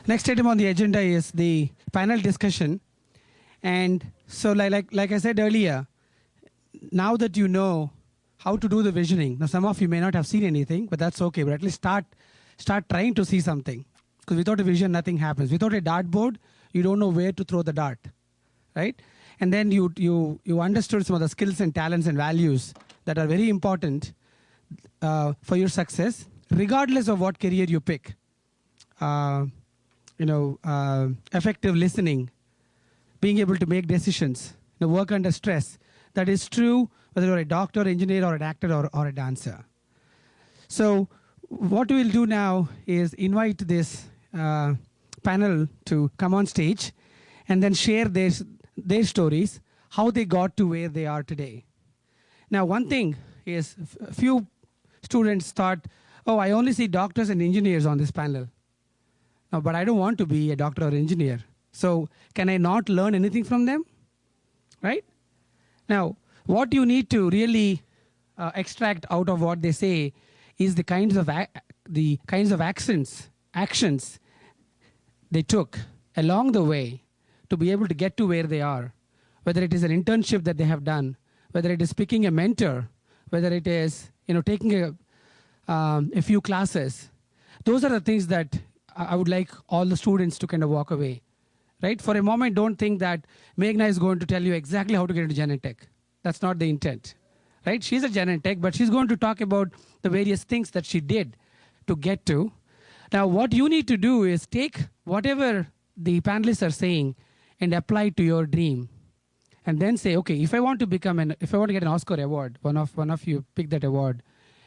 Next item on the agenda is the panel discussion. And so like I said earlier, now that you know how to do the visioning, now some of you may not have seen anything, but that's okay. But at least start trying to see something. Because without a vision, nothing happens. Without a dartboard, you don't know where to throw the dart, right? And then you understood some of the skills and talents and values that are very important for your success, regardless of what career you pick. Effective listening, being able to make decisions, work under stress. That is true whether you're a doctor, engineer, or an actor, or a dancer. So what we'll do now is invite this panel to come on stage and then share their stories, how they got to where they are today. Now, one thing is, a few students thought, oh, I only see doctors and engineers on this panel. No, but I don't want to be a doctor or engineer. So can I not learn anything from them? Right? Now, what you need to really extract out of what they say is the kinds of actions they took along the way to be able to get to where they are. Whether it is an internship that they have done, whether it is picking a mentor, whether it is taking a few classes. Those are the things that I would like all the students to kind of walk away. Right? For a moment, don't think that Meghna is going to tell you exactly how to get into Genentech. That's not the intent. Right? She's a Genentech, but she's going to talk about the various things that she did to get to. Now, what you need to do is take whatever the panelists are saying and apply it to your dream. And then say, okay, if I want to get an Oscar award, one of you pick that award,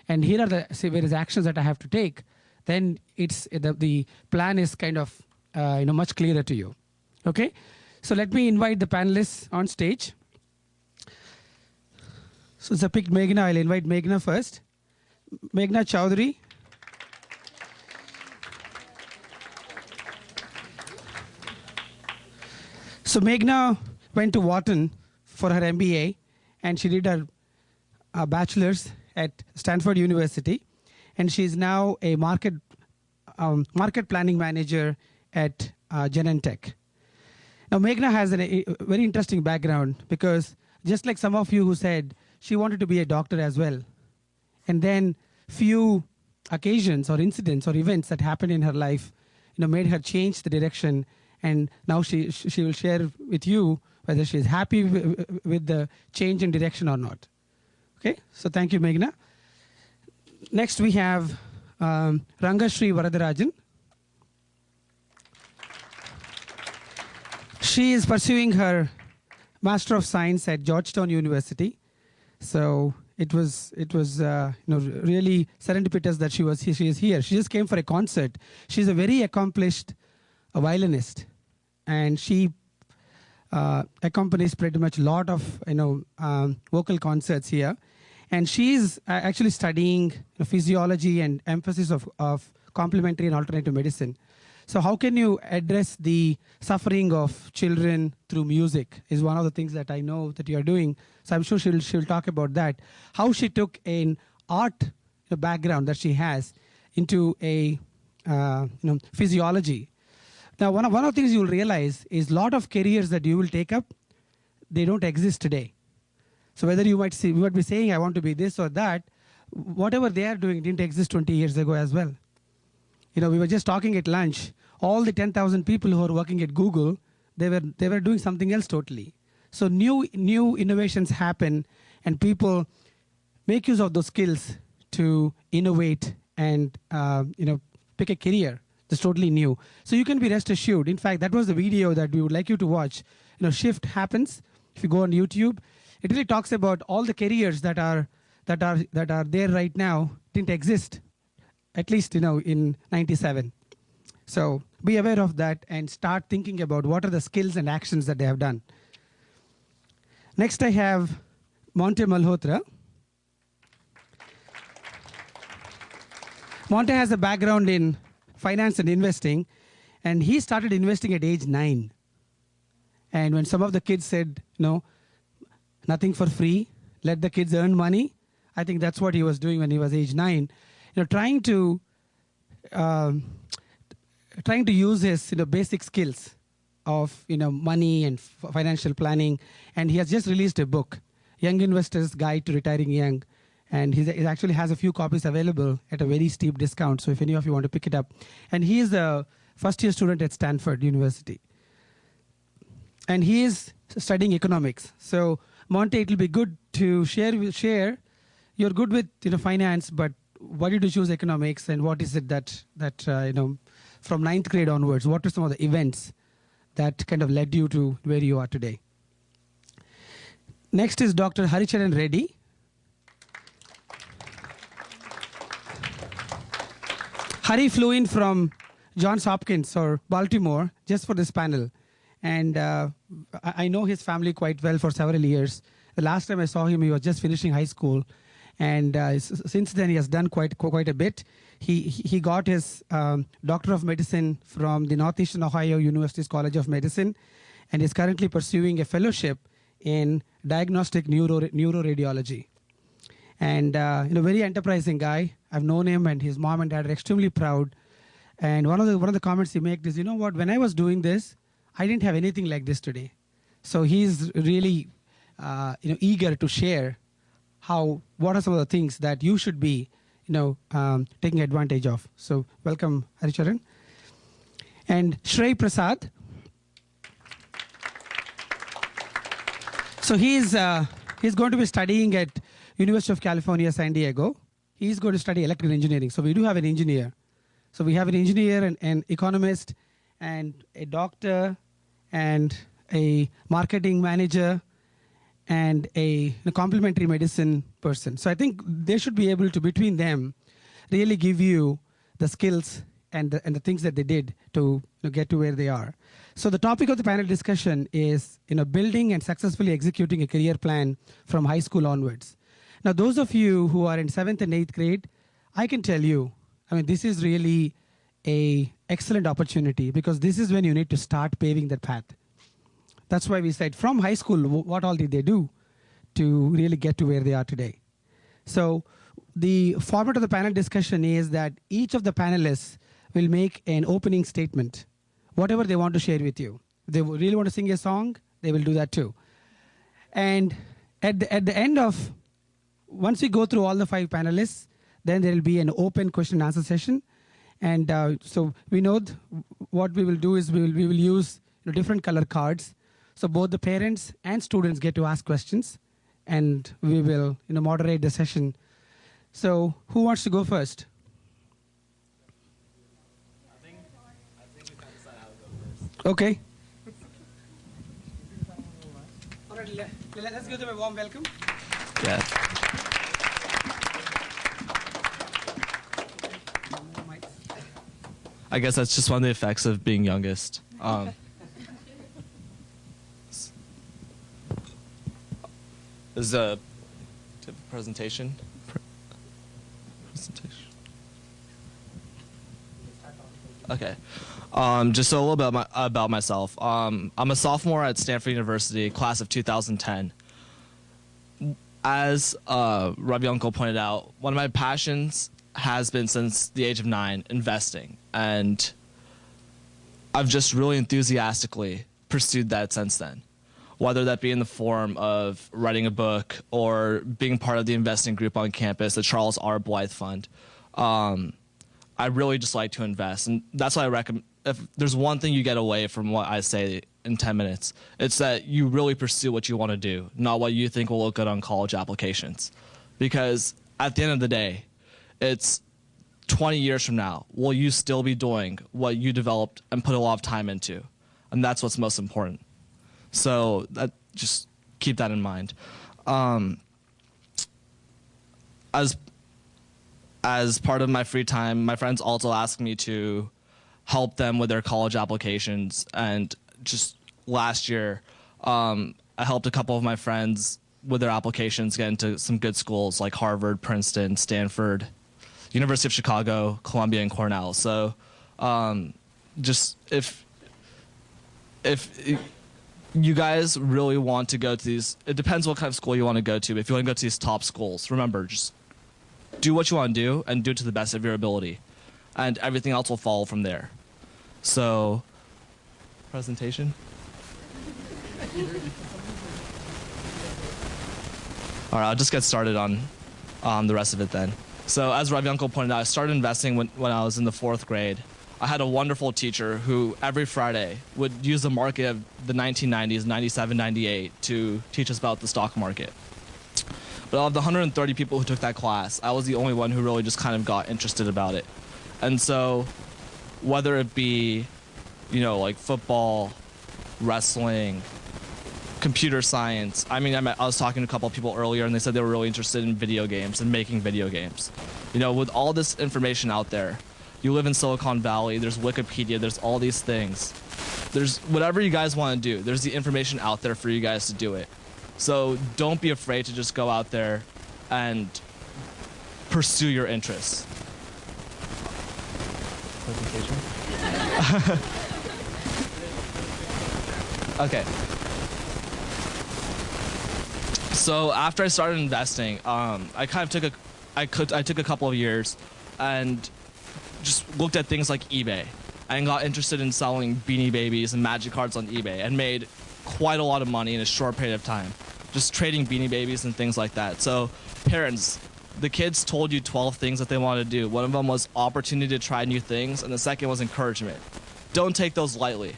and here are the various actions that I have to take, then it's the plan is kind of much clearer to you. Okay, so let me invite the panelists on stage. So I picked Meghna. I'll invite Meghna first. Meghna Chowdary. So Meghna went to Wharton for her MBA, and she did her bachelor's at Stanford University, and she's now a market planning manager at Genentech. Now, Meghna has a very interesting background, because just like some of you who said she wanted to be a doctor as well, and then few occasions or incidents or events that happened in her life, made her change the direction, and now she will share with you whether she is happy with the change in direction or not. Okay, so thank you, Meghna. Next we have Rangashree Varadarajan. She is pursuing her Master of Science at Georgetown University. So it was really serendipitous that she is here. She just came for a concert. She's a very accomplished violinist, and she accompanies pretty much a lot of vocal concerts here. And she's actually studying physiology and emphasis of complementary and alternative medicine. So how can you address the suffering of children through music is one of the things that I know that you are doing. So I'm sure she'll talk about that. How she took an art background that she has into a physiology. Now, one of the things you'll realize is a lot of careers that you will take up, they don't exist today. So whether you might be saying, I want to be this or that, whatever they are doing didn't exist 20 years ago as well. We were just talking at lunch. All the 10,000 people who are working at Google, they were doing something else totally. So new innovations happen, and people make use of those skills to innovate and pick a career that's totally new. So you can be rest assured. In fact, that was the video that we would like you to watch. Shift happens. If you go on YouTube, it really talks about all the careers that are there right now didn't exist, at least in '97. So be aware of that and start thinking about what are the skills and actions that they have done. Next, I have Monte Malhotra. Monte has a background in finance and investing, and he started investing at age 9. And when some of the kids said, nothing for free, let the kids earn money, I think that's what he was doing when he was age 9. Trying to trying to use his basic skills of money and financial planning, and he has just released a book, Young Investor's Guide to Retiring Young, and he actually has a few copies available at a very steep discount. So if any of you want to pick it up, and he is a first-year student at Stanford University, and he is studying economics. So Monte, it will be good to share. You're good with finance, but why did you choose economics, and what is it that from 9th grade onwards, what are some of the events that kind of led you to where you are today? Next is Dr. Haricharan Reddy. Hari flew in from Johns Hopkins or Baltimore just for this panel. And I know his family quite well for several years. The last time I saw him, he was just finishing high school. And since then, he has done quite a bit. He got his Doctor of Medicine from the Northeastern Ohio University's College of Medicine, and is currently pursuing a fellowship in diagnostic neuroradiology. And very enterprising guy. I've known him, and his mom and dad are extremely proud. And one of the comments he made is, what? When I was doing this, I didn't have anything like this today. So he's really eager to share what are some of the things that you should be taking advantage of. So welcome, Haricharan. And Shrey Prasad. So he's going to be studying at University of California, San Diego. He's going to study electrical engineering. So we do have an engineer. So we have an engineer and an economist and a doctor and a marketing manager and a complementary medicine person. So I think they should be able to, between them, really give you the skills and the things that they did to get to where they are. So the topic of the panel discussion is building and successfully executing a career plan from high school onwards. Now, those of you who are in 7th and 8th grade, I can tell you, this is really an excellent opportunity, because this is when you need to start paving that path. That's why we said from high school, what all did they do to really get to where they are today? So the format of the panel discussion is that each of the panelists will make an opening statement, whatever they want to share with you. If they really want to sing a song, they will do that too. And at the end of, once we go through all the 5 panelists, then there will be an open question and answer session. And so we know what we will do is we will use different color cards. So both the parents and students get to ask questions, and we will moderate the session. So who wants to go first? I think we can decide how to go first. Okay. All right, let's give them a warm welcome. Yeah. I guess that's just one of the effects of being youngest. This is a type of presentation. Okay. Just a little bit about myself. I'm a sophomore at Stanford University, class of 2010. As Ravishankar pointed out, one of my passions has been since the age of 9, investing. And I've just really enthusiastically pursued that since then, whether that be in the form of writing a book or being part of the investing group on campus, the Charles R. Blythe Fund. I really just like to invest, and that's why I recommend. If there's one thing you get away from what I say in 10 minutes, it's that you really pursue what you want to do, not what you think will look good on college applications. Because at the end of the day, it's 20 years from now, will you still be doing what you developed and put a lot of time into? And that's what's most important. So just keep that in mind. As part of my free time, my friends also ask me to help them with their college applications. And just last year, I helped a couple of my friends with their applications get into some good schools like Harvard, Princeton, Stanford, University of Chicago, Columbia, and Cornell. So just if you guys really want to go to these, it depends what kind of school you want to go to. If you want to go to these top schools, remember, just do what you want to do and do it to the best of your ability. And everything else will follow from there. So, presentation? All right, I'll just get started on the rest of it then. So as Ravishankar pointed out, I started investing when I was in the 4th grade. I had a wonderful teacher who every Friday would use the market of the 1990s, 97, 98 to teach us about the stock market. But of the 130 people who took that class, I was the only one who really just kind of got interested about it. And so whether it be, like football, wrestling, computer science. I mean, I was talking to a couple of people earlier, and they said they were really interested in video games and making video games. With all this information out there, you live in Silicon Valley, there's Wikipedia, there's all these things. There's whatever you guys want to do, there's the information out there for you guys to do it. So don't be afraid to just go out there and pursue your interests. Presentation? Okay. So after I started investing, I kind of took a couple of years and just looked at things like eBay and got interested in selling Beanie Babies and Magic cards on eBay and made quite a lot of money in a short period of time, just trading Beanie Babies and things like that. So parents, the kids told you 12 things that they wanted to do. One of them was opportunity to try new things, and the second was encouragement. Don't take those lightly.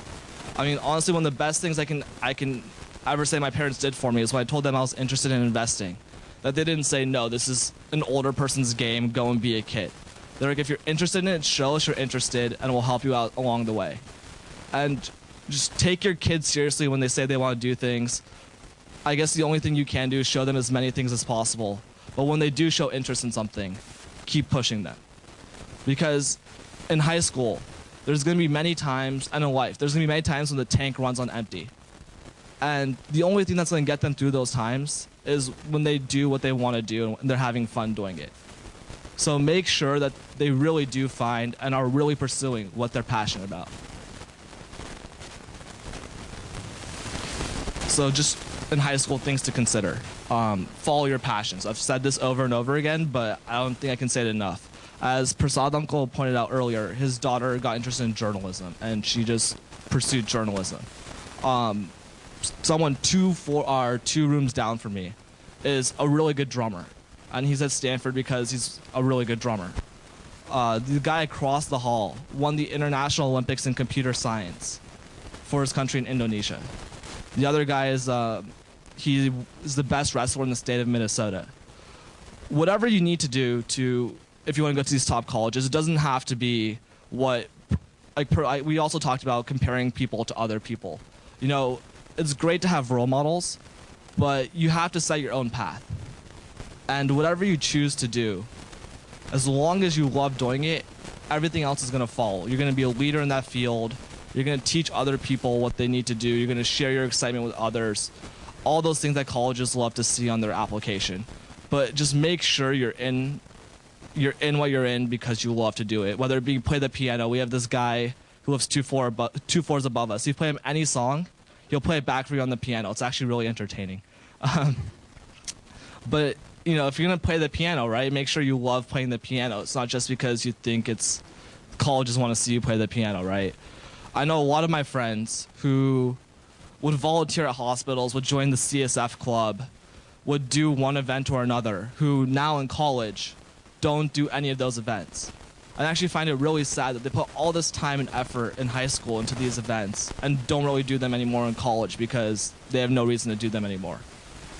I mean, honestly, one of the best things I can ever say my parents did for me is when I told them I was interested in investing, that they didn't say, no, this is an older person's game, go and be a kid. They're like, if you're interested in it, show us you're interested, and we'll help you out along the way. And just take your kids seriously when they say they want to do things. I guess the only thing you can do is show them as many things as possible. But when they do show interest in something, keep pushing them. Because in high school, there's going to be many times, and in life, there's going to be many times when the tank runs on empty. And the only thing that's going to get them through those times is when they do what they want to do and they're having fun doing it. So make sure that they really do find and are really pursuing what they're passionate about. So just in high school, things to consider. Follow your passions. I've said this over and over again, but I don't think I can say it enough. As Prasad uncle pointed out earlier, his daughter got interested in journalism, and she just pursued journalism. Someone two rooms down from me is a really good drummer, and he's at Stanford because he's a really good drummer. The guy across the hall won the International Olympics in computer science for his country in Indonesia. The other guy is he is the best wrestler in the state of Minnesota. Whatever you need to do if you want to go to these top colleges, it doesn't have to be what we also talked about comparing people to other people. It's great to have role models, but you have to set your own path. And whatever you choose to do, as long as you love doing it, everything else is going to follow. You're going to be a leader in that field. You're going to teach other people what they need to do. You're going to share your excitement with others. All those things that colleges love to see on their application. But just make sure you're in what you're in because you love to do it. Whether it be play the piano. We have this guy who lives two floors above us. If you play him any song, he'll play it back for you on the piano. It's actually really entertaining. But if you're going to play the piano, right, make sure you love playing the piano. It's not just because you think colleges want to see you play the piano, right? I know a lot of my friends who would volunteer at hospitals, would join the CSF club, would do one event or another, who now in college don't do any of those events. I actually find it really sad that they put all this time and effort in high school into these events and don't really do them anymore in college because they have no reason to do them anymore.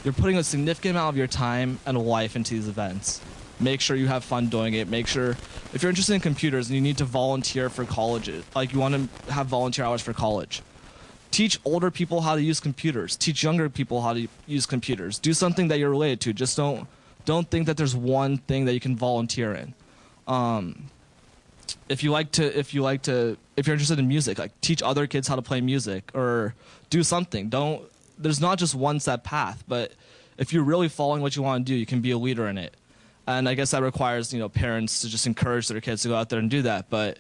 You're putting a significant amount of your time and life into these events. Make sure you have fun doing it. Make sure, if you're interested in computers and you need to volunteer for colleges, you want to have volunteer hours for college, teach older people how to use computers. Teach younger people how to use computers. Do something that you're related to. Just don't think that there's one thing that you can volunteer in. If you're interested in music, teach other kids how to play music or do something. There's not just one set path, but if you're really following what you want to do, you can be a leader in it. And I guess that requires, parents to just encourage their kids to go out there and do that. But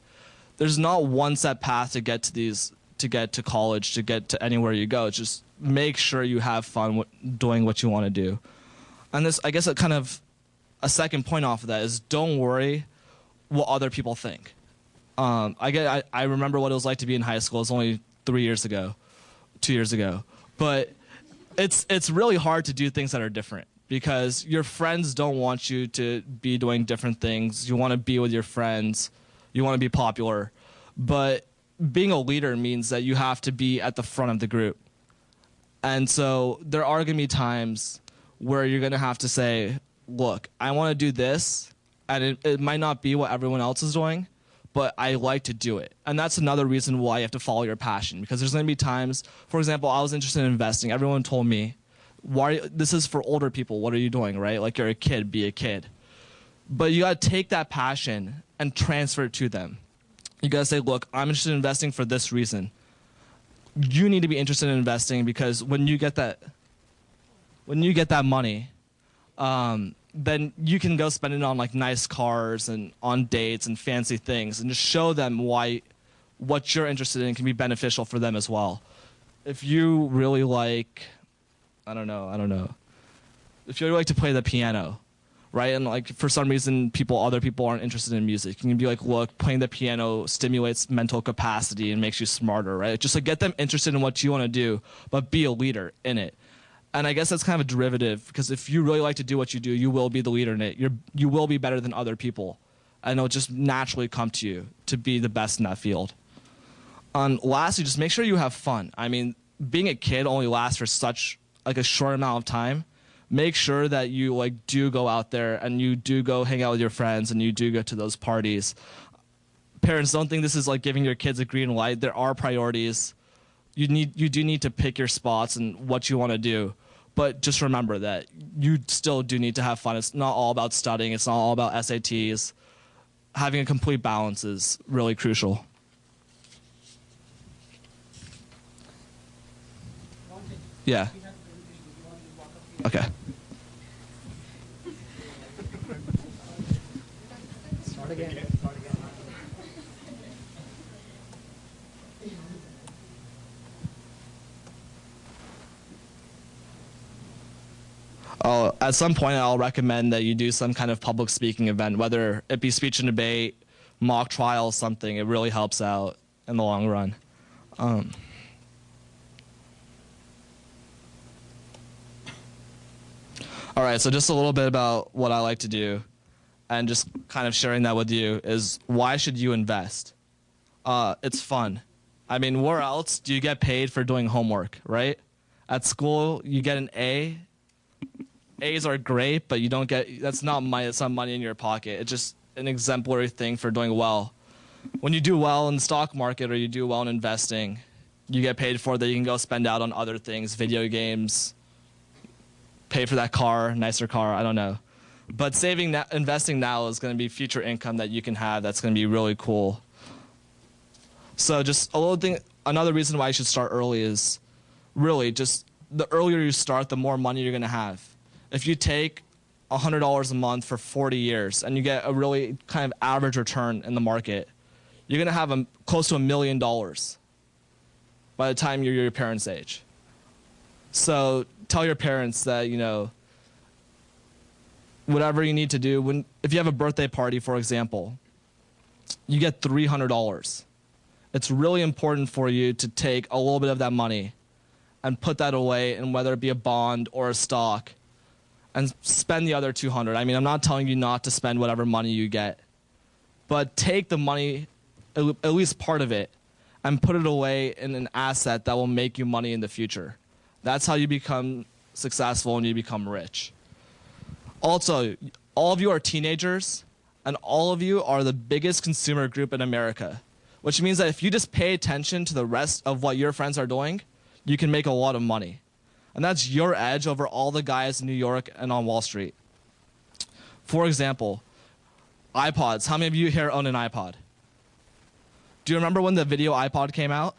there's not one set path to get to college, to get to anywhere you go. Just make sure you have fun doing what you want to do. And this, I guess, a second point off of that is don't worry what other people think. I remember what it was like to be in high school. It's only 2 years ago, but it's really hard to do things that are different because your friends don't want you to be doing different things. You want to be with your friends, you want to be popular, but being a leader means that you have to be at the front of the group. And so there are going to be times where you're going to have to say, look, I want to do this, and it might not be what everyone else is doing, but I like to do it. And that's another reason why you have to follow your passion, because there's going to be times, for example, I was interested in investing. Everyone told me, this is for older people. What are you doing, right? Like, you're a kid, be a kid. But you got to take that passion and transfer it to them. You got to say, look, I'm interested in investing for this reason. You need to be interested in investing because when you get that money, then you can go spend it on like nice cars and on dates and fancy things, and just show them why what you're interested in can be beneficial for them as well. If you really like, I don't know, if you really like to play the piano, right? And like for some reason other people aren't interested in music. You can be like, look, playing the piano stimulates mental capacity and makes you smarter, right? Just like get them interested in what you want to do, but be a leader in it. And I guess that's kind of a derivative, because if you really like to do what you do, you will be the leader in it. You will be better than other people. And it'll just naturally come to you to be the best in that field. Lastly, just make sure you have fun. I mean, being a kid only lasts for such like a short amount of time. Make sure that you like do go out there and you do go hang out with your friends and you do go to those parties. Parents, don't think this is like giving your kids a green light. There are priorities. You do need to pick your spots and what you want to do. But just remember that you still do need to have fun. It's not all about studying. It's not all about SATs. Having a complete balance is really crucial. Yeah. Okay. Start again. At some point, I'll recommend that you do some kind of public speaking event, whether it be speech and debate, mock trial, something. It really helps out in the long run. All right, so just a little bit about what I like to do, and just kind of sharing that with you is, why should you invest? It's fun. I mean, where else do you get paid for doing homework, right? At school, you get an A. A's are great, but you don't get, that's not money, it's not money in your pocket. It's just an exemplary thing for doing well. When you do well in the stock market or you do well in investing, you get paid for that. You can go spend out on other things, video games, pay for that car, nicer car, I don't know. But investing now is going to be future income that you can have that's going to be really cool. So just a little thing, another reason why you should start early is really just the earlier you start, the more money you're going to have. If you take $100 a month for 40 years and you get a really kind of average return in the market, you're going to have close to $1 million by the time you're your parents' age. So tell your parents that, you know, whatever you need to do, if you have a birthday party, for example, you get $300. It's really important for you to take a little bit of that money and put that away, and whether it be a bond or a stock, and spend the other $200. I mean, I'm not telling you not to spend whatever money you get, but take the money, at least part of it, and put it away in an asset that will make you money in the future. That's how you become successful and you become rich. Also, all of you are teenagers, and all of you are the biggest consumer group in America, which means that if you just pay attention to the rest of what your friends are doing, you can make a lot of money. And that's your edge over all the guys in New York and on Wall Street. For example, iPods. How many of you here own an iPod? Do you remember when the video iPod came out?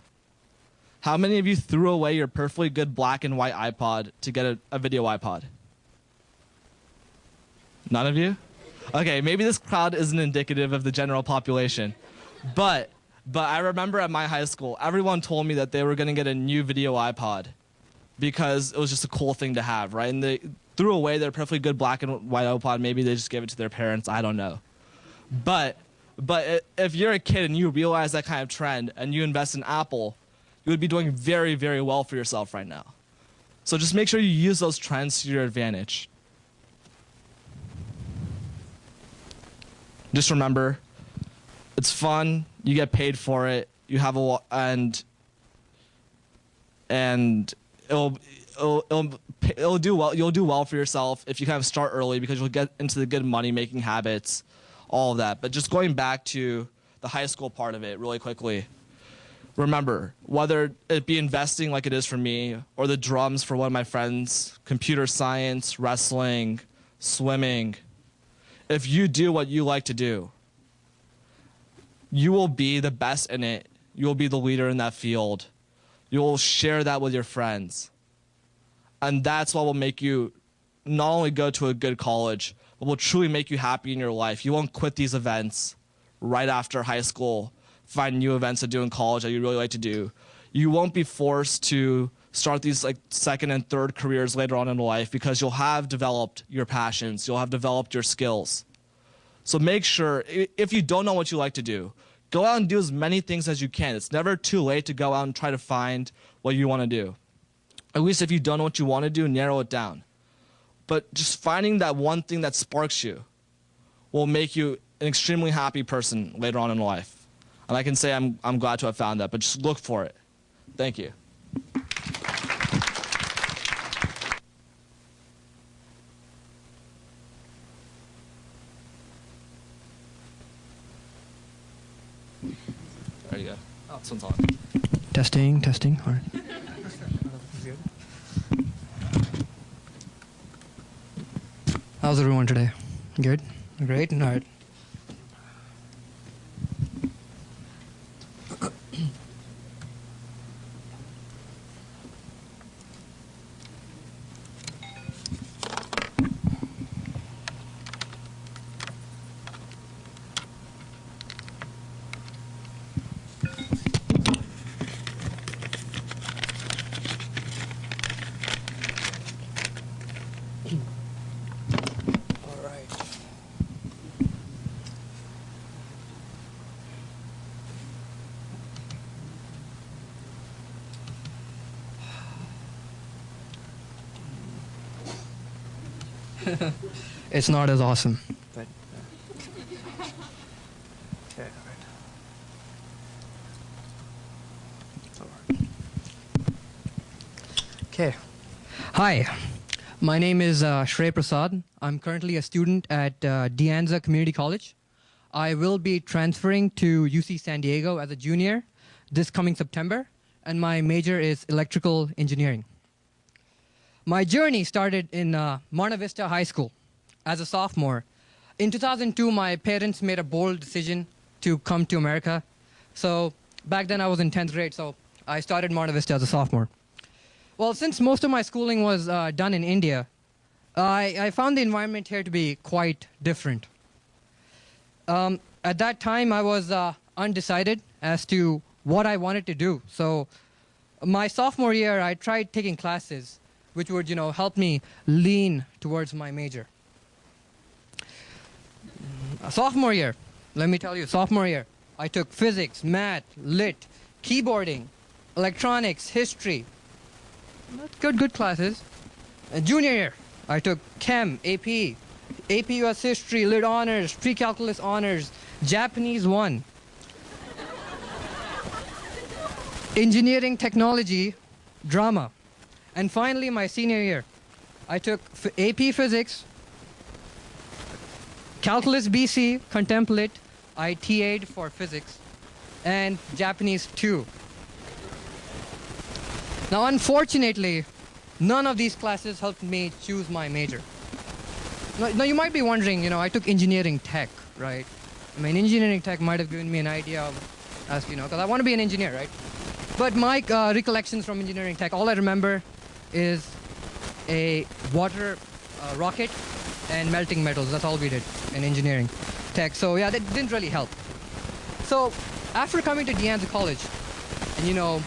How many of you threw away your perfectly good black and white iPod to get a video iPod? None of you? Okay, maybe this crowd isn't indicative of the general population. But I remember at my high school, everyone told me that they were going to get a new video iPod because it was just a cool thing to have, right? And they threw away their perfectly good black and white iPod. Maybe they just gave it to their parents. I don't know. But But if you're a kid and you realize that kind of trend and you invest in Apple, you would be doing very, very well for yourself right now. So just make sure you use those trends to your advantage. Just remember, it's fun. You get paid for it. You have and it'll do well. You'll do well for yourself if you kind of start early because you'll get into the good money making habits, all of that. But just going back to the high school part of it really quickly. Remember, whether it be investing like it is for me or the drums for one of my friends, computer science, wrestling, swimming, if you do what you like to do, you will be the best in it. You will be the leader in that field. You will share that with your friends. And that's what will make you not only go to a good college, but will truly make you happy in your life. You won't quit these events right after high school, find new events to do in college that you really like to do. You won't be forced to start these like second and third careers later on in life because you'll have developed your passions. You'll have developed your skills. So make sure, if you don't know what you like to do, go out and do as many things as you can. It's never too late to go out and try to find what you want to do. At least if you don't know what you want to do, narrow it down. But just finding that one thing that sparks you will make you an extremely happy person later on in life. And I can say I'm glad to have found that, but just look for it. Thank you. There you go. Oh, this one's on. Testing. All right. How's everyone today? Good? Great? All right. It's not as awesome. But, okay, all right. Okay. Hi, my name is Shrey Prasad. I'm currently a student at De Anza Community College. I will be transferring to UC San Diego as a junior this coming September, and my major is electrical engineering. My journey started in Monte Vista High School as a sophomore. In 2002, my parents made a bold decision to come to America. So back then I was in 10th grade, so I started Monte Vista as a sophomore. Well, since most of my schooling was done in India, I found the environment here to be quite different. At that time, I was undecided as to what I wanted to do. So my sophomore year, I tried taking classes which would, help me lean towards my major. Sophomore year, let me tell you, sophomore year, I took physics, math, lit, keyboarding, electronics, history. Good classes. Junior year, I took Chem, AP US History, Lit Honors, Pre-Calculus Honors, Japanese 1. Engineering Technology, Drama. And finally, my senior year, I took AP Physics, Calculus BC, Contemplate, I TA'd for Physics, and Japanese 2. Now, unfortunately, none of these classes helped me choose my major. Now you might be wondering, I took engineering tech, right? I mean, engineering tech might have given me an idea of, as because I want to be an engineer, right? But my recollections from engineering tech, all I remember is a water rocket and melting metals. That's all we did in engineering tech. So yeah, that didn't really help. So after coming to De Anza College and,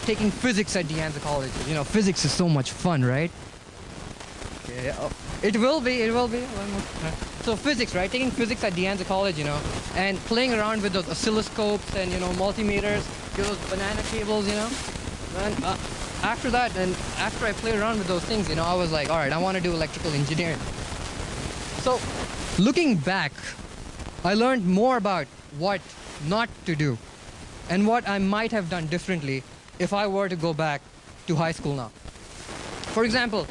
taking physics at De Anza College, physics is so much fun, right? Okay. It will be. One more. So physics, right? Taking physics at De Anza College, and playing around with those oscilloscopes and, multimeters, those banana cables, And after that, and after I played around with those things, I was like, all right, I want to do electrical engineering. So looking back, I learned more about what not to do and what I might have done differently if I were to go back to high school now. For example,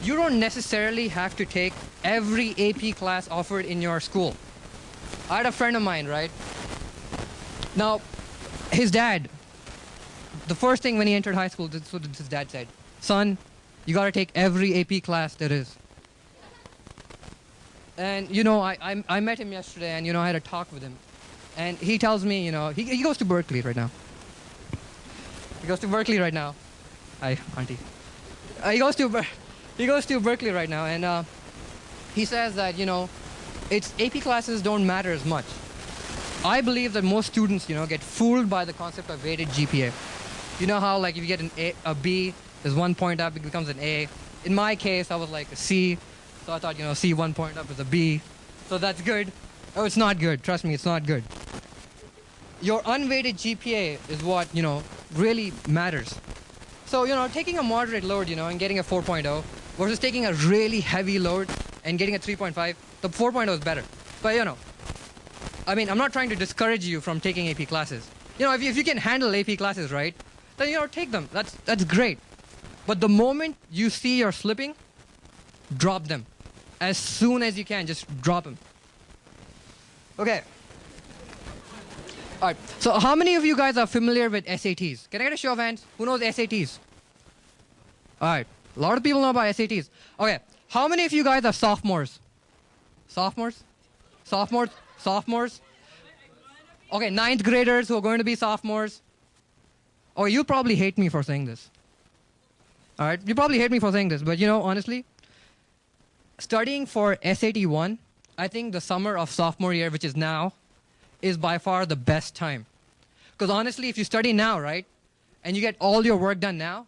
you don't necessarily have to take every AP class offered in your school. I had a friend of mine, right? Now, his dad, the first thing when he entered high school, this is what his dad said. Son, you got to take every AP class there is. And, I met him yesterday and, I had a talk with him. And he tells me, he goes to Berkeley right now. He goes to Berkeley right now. Hi, auntie. He goes to Berkeley right now, and he says that, it's AP classes don't matter as much. I believe that most students, get fooled by the concept of weighted GPA. You know how, like, if you get a B, there's 1 point up, it becomes an A. In my case, I was like a C, so I thought, C 1 point up is a B, so that's good. Oh, it's not good. Trust me, it's not good. Your unweighted GPA is what, really matters. So, taking a moderate load, and getting a 4.0 versus taking a really heavy load and getting a 3.5, the 4.0 is better. But, I'm not trying to discourage you from taking AP classes. If you can handle AP classes, right, then, take them. That's great. But the moment you see you're slipping, drop them. As soon as you can, just drop them. Okay. All right. So how many of you guys are familiar with SATs? Can I get a show of hands? Who knows SATs? All right. A lot of people know about SATs. Okay. How many of you guys are sophomores? Sophomores? Sophomores? Sophomores? Okay, 9th graders who are going to be sophomores. Oh, you probably hate me for saying this. All right. You probably hate me for saying this, but honestly, studying for SAT 1, I think the summer of sophomore year, which is now, is by far the best time. Because honestly, if you study now, right, and you get all your work done now,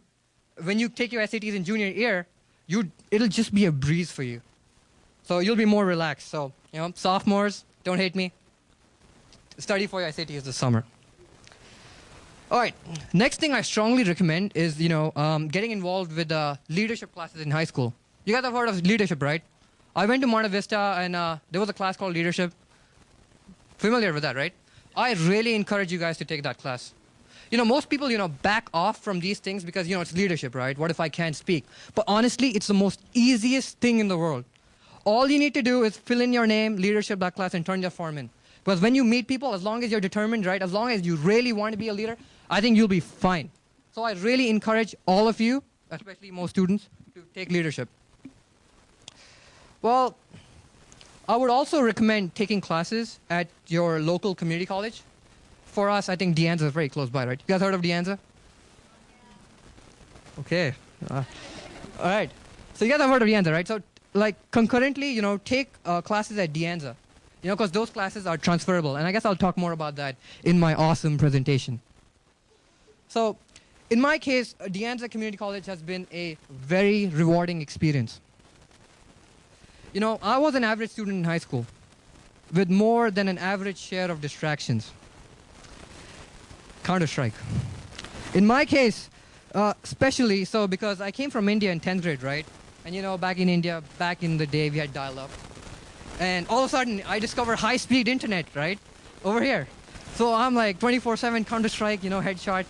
when you take your SATs in junior year, it'll just be a breeze for you. So you'll be more relaxed. So, sophomores, don't hate me. Study for your SATs this summer. All right. Next thing I strongly recommend is, getting involved with leadership classes in high school. You guys have heard of leadership, right? I went to Monte Vista, and there was a class called leadership. Familiar with that, right? I really encourage you guys to take that class. Most people, back off from these things because, it's leadership, right? What if I can't speak? But honestly, it's the most easiest thing in the world. All you need to do is fill in your name, leadership, that class, and turn your form in. Because when you meet people, as long as you're determined, right? As long as you really want to be a leader, I think you'll be fine. So I really encourage all of you, especially most students, to take leadership. Well, I would also recommend taking classes at your local community college. For us, I think De Anza is very close by, right? You guys heard of De Anza? Okay. All right. So you guys have heard of De Anza, right? So, concurrently, take classes at De Anza. Because those classes are transferable. And I guess I'll talk more about that in my awesome presentation. So, in my case, De Anza Community College has been a very rewarding experience. I was an average student in high school with more than an average share of distractions. Counter-Strike. In my case, especially so because I came from India in 10th grade, right? And back in India, back in the day, we had dial-up. And all of a sudden, I discovered high-speed internet, right? Over here. So I'm like 24/7 Counter-Strike, headshot.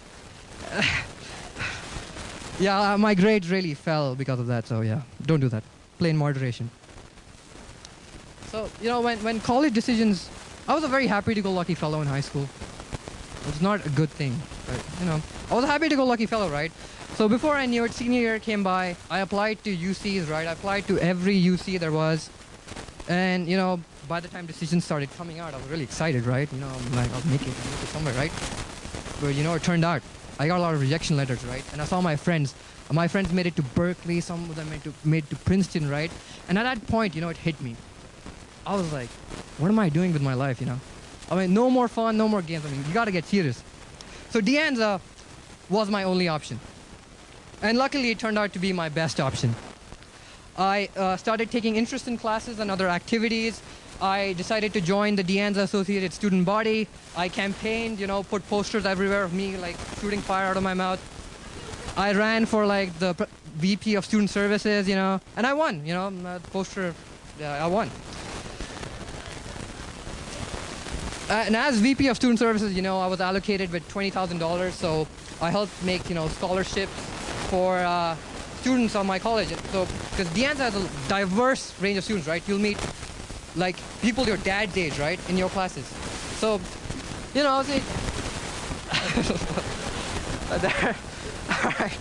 Yeah, my grades really fell because of that, so yeah, don't do that. Play in moderation. So, when college decisions, I was a very happy-to-go-lucky fellow in high school. It's not a good thing, but, I was a happy-to-go-lucky fellow, right? So before I knew it, senior year came by, I applied to UCs, right? I applied to every UC there was. And, by the time decisions started coming out, I was really excited, right? I'm like, I'll make it somewhere, right? But, it turned out, I got a lot of rejection letters, right? And I saw my friends. My friends made it to Berkeley, some of them made it to Princeton, right? And at that point, it hit me. I was like, what am I doing with my life, no more fun, no more games. You got to get serious. So De Anza was my only option. And luckily, it turned out to be my best option. I started taking interest in classes and other activities. I decided to join the De Anza Associated Student Body. I campaigned, put posters everywhere of me, like, shooting fire out of my mouth. I ran for, like, the VP of Student Services, and I won, poster, I won. And as VP of Student Services, I was allocated with $20,000, so I helped make, scholarships for students on my college. So, because De Anza has a diverse range of students, right? You'll meet, like, people your dad's age, right, in your classes. So, I was like, there. All right.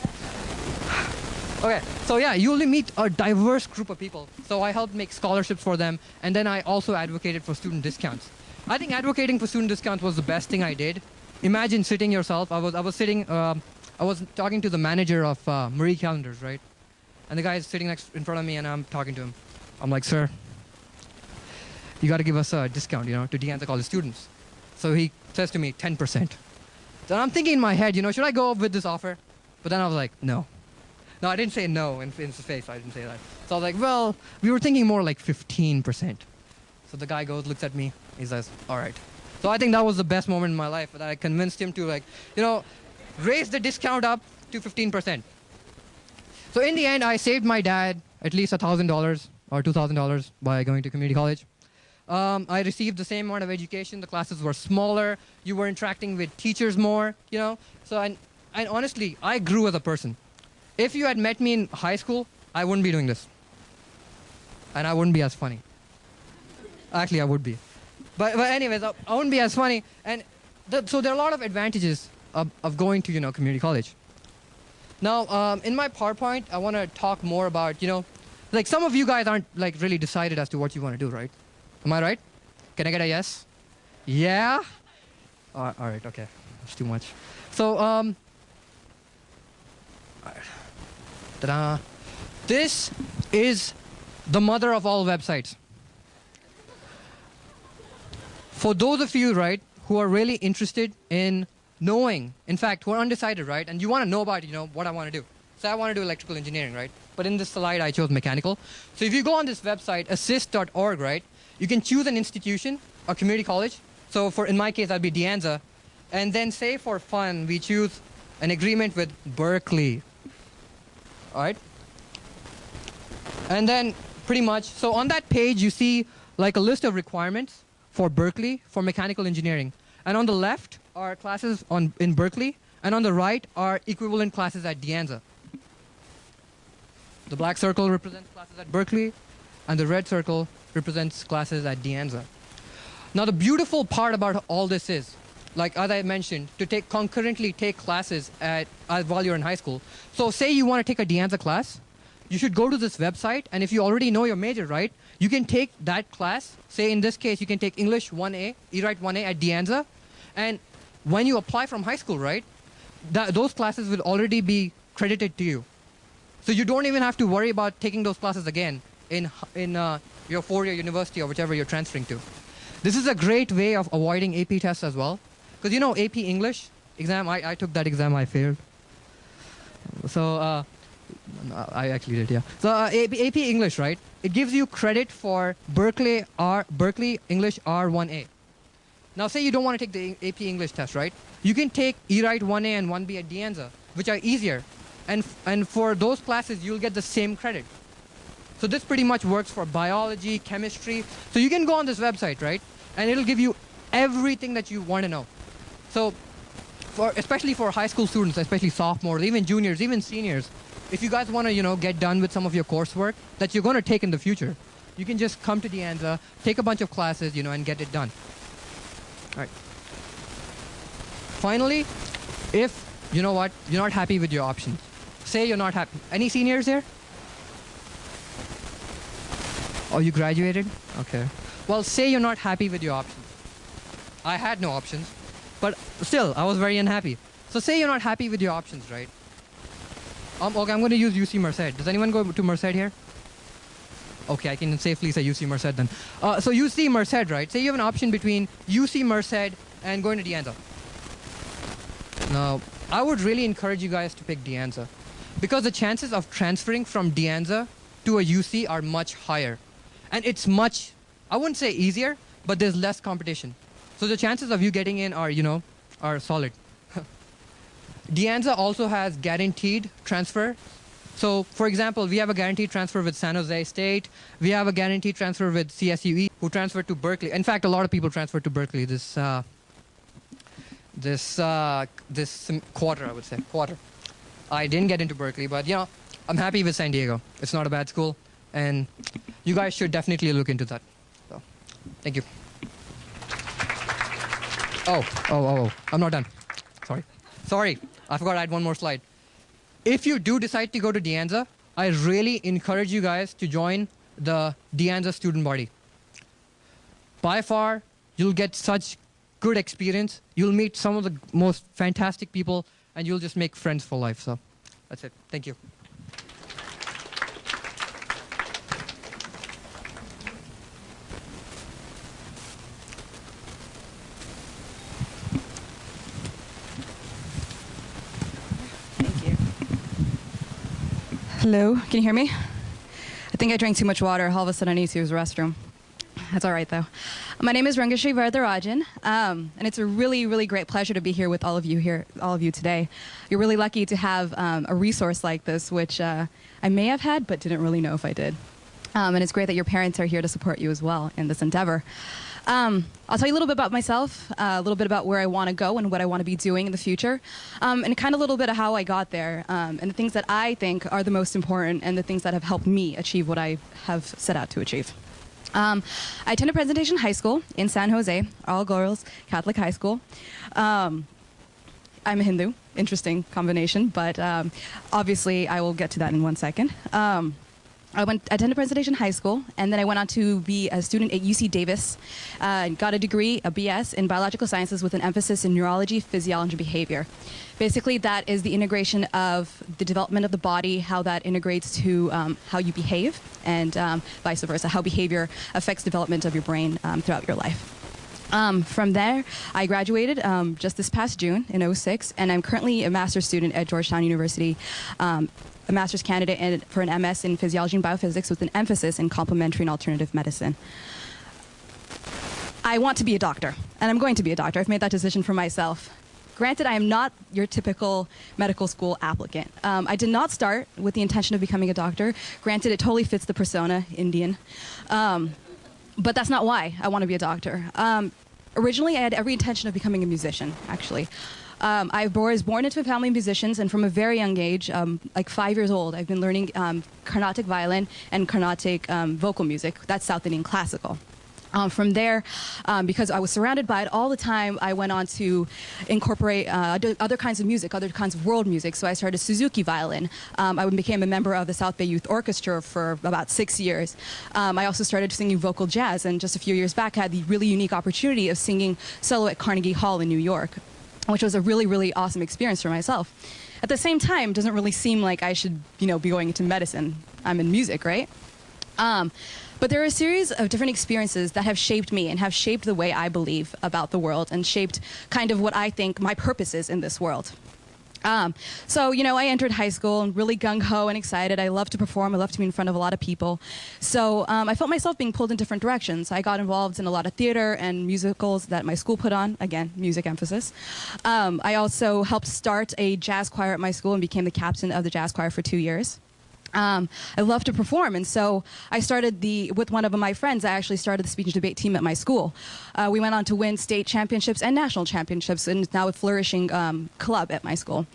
Okay, so yeah, you only meet a diverse group of people. So I helped make scholarships for them, and then I also advocated for student discounts. I think advocating for student discounts was the best thing I did. Imagine sitting yourself. I was sitting. I was talking to the manager of Marie Callender's, right? And the guy is sitting next in front of me, and I'm talking to him. I'm like, sir, you got to give us a discount, to De Anza College students. So he says to me, 10%. Then I'm thinking in my head, should I go up with this offer? But then I was like, no. No, I didn't say no in his face. I didn't say that. So I was like, well, we were thinking more like 15%. So the guy goes, looks at me. He says, all right. So I think that was the best moment in my life that I convinced him to, like, raise the discount up to 15%. So in the end, I saved my dad at least $1,000 or $2,000 by going to community college. I received the same amount of education. The classes were smaller. You were interacting with teachers more, So, and honestly, I grew as a person. If you had met me in high school, I wouldn't be doing this. And I wouldn't be as funny. Actually, I would be. But anyways, I wouldn't be as funny. And so there are a lot of advantages of going to, community college. Now, in my PowerPoint, I want to talk more about, like some of you guys aren't like really decided as to what you want to do, right? Am I right? Can I get a yes? Yeah? All right, okay. That's too much. So, ta-da. This is the mother of all websites. For those of you, right, who are really interested in knowing, in fact, who are undecided, right, and you want to know about, what I want to do. So I want to do electrical engineering, right? But in this slide, I chose mechanical. So if you go on this website, assist.org, right, you can choose an institution, a community college. So in my case, that'd be De Anza. And then say for fun, we choose an agreement with Berkeley. All right? And then pretty much, so on that page, you see like a list of requirements for Berkeley for mechanical engineering. And on the left are classes in Berkeley, and on the right are equivalent classes at De Anza. The black circle represents classes at Berkeley, and the red circle represents classes at De Anza. Now the beautiful part about all this is, like as I mentioned, to concurrently take classes while you're in high school. So say you want to take a De Anza class, you should go to this website, and if you already know your major, right, you can take that class. Say in this case, you can take English 1A, E-Write 1A at De Anza, and when you apply from high school, right, those classes will already be credited to you. So you don't even have to worry about taking those classes again in your four-year university or whichever you're transferring to. This is a great way of avoiding AP tests as well. Because AP English exam, I took that exam, I failed. So I actually did, yeah. So AP English, right? It gives you credit for Berkeley English R1A. Now say you don't want to take the AP English test, right? You can take E-Write 1A and 1B at De Anza, which are easier. And for those classes, you'll get the same credit. So this pretty much works for biology, chemistry. So you can go on this website, right? And it'll give you everything that you want to know. So especially for high school students, especially sophomores, even juniors, even seniors, if you guys want to, get done with some of your coursework that you're going to take in the future, you can just come to De Anza, take a bunch of classes, and get it done. All right. Finally, if, you're not happy with your options. Say you're not happy. Any seniors here? Oh, you graduated? Okay. Well, say you're not happy with your options. I had no options, but still, I was very unhappy. So say you're not happy with your options, right? Okay, I'm going to use UC Merced. Does anyone go to Merced here? Okay, I can safely say UC Merced then. So UC Merced, right? Say you have an option between UC Merced and going to De Anza. Now, I would really encourage you guys to pick De Anza, because the chances of transferring from De Anza to a UC are much higher. And it's much, I wouldn't say easier, but there's less competition. So the chances of you getting in are, are solid. De Anza also has guaranteed transfer. So, for example, we have a guaranteed transfer with San Jose State. We have a guaranteed transfer with CSUE, who transferred to Berkeley. In fact, a lot of people transferred to Berkeley this quarter, I would say. I didn't get into Berkeley, but, I'm happy with San Diego. It's not a bad school, and you guys should definitely look into that. So, thank you. Oh, I'm not done. Sorry, I forgot I had one more slide. If you do decide to go to De Anza, I really encourage you guys to join the De Anza student body. By far, you'll get such good experience. You'll meet some of the most fantastic people, and you'll just make friends for life. So that's it. Thank you. Hello, can you hear me? I think I drank too much water. All of a sudden I need to use the restroom. That's all right, though. My name is Rangashree Varadarajan, and it's a really, really great pleasure to be here with all of you today. You're really lucky to have a resource like this, which I may have had, but didn't really know if I did. And it's great that your parents are here to support you as well in this endeavor. I'll tell you a little bit about myself, a little bit about where I want to go and what I want to be doing in the future, and kind of a little bit of how I got there, and the things that I think are the most important and the things that have helped me achieve what I have set out to achieve. I attended Presentation High School in San Jose, all girls Catholic high school. I'm a Hindu, interesting combination, but obviously I will get to that in one second. I attended Presentation High School, and then I went on to be a student at UC Davis, got a degree, a BS, in biological sciences with an emphasis in neurology, physiology, and behavior. Basically, that is the integration of the development of the body, how that integrates to how you behave, and vice versa, how behavior affects development of your brain throughout your life. From there, I graduated just this past June in '06, and I'm currently a master's student at Georgetown University, a master's candidate for an MS in physiology and biophysics with an emphasis in complementary and alternative medicine. I want to be a doctor, and I'm going to be a doctor. I've made that decision for myself. Granted, I am not your typical medical school applicant. I did not start with the intention of becoming a doctor. Granted, it totally fits the persona, Indian. But that's not why I want to be a doctor. Originally, I had every intention of becoming a musician, actually. I was born into a family of musicians, and from a very young age, like 5 years old, I've been learning Carnatic violin and Carnatic vocal music. That's South Indian classical. From there, because I was surrounded by it all the time, I went on to incorporate other kinds of music, other kinds of world music. So I started Suzuki violin. I became a member of the South Bay Youth Orchestra for about 6 years. I also started singing vocal jazz, and just a few years back, I had the really unique opportunity of singing solo at Carnegie Hall in New York, which was a really, really awesome experience for myself. At the same time, it doesn't really seem like I should, be going into medicine. I'm in music, right? But there are a series of different experiences that have shaped me and have shaped the way I believe about the world and shaped kind of what I think my purpose is in this world. So, I entered high school and really gung-ho and excited. I love to perform. I love to be in front of a lot of people. So I felt myself being pulled in different directions. I got involved in a lot of theater and musicals that my school put on. Again, music emphasis. I also helped start a jazz choir at my school and became the captain of the jazz choir for 2 years. I love to perform, and so I started with one of my friends, I actually started the speech and debate team at my school. We went on to win state championships and national championships, and it's now a flourishing club at my school.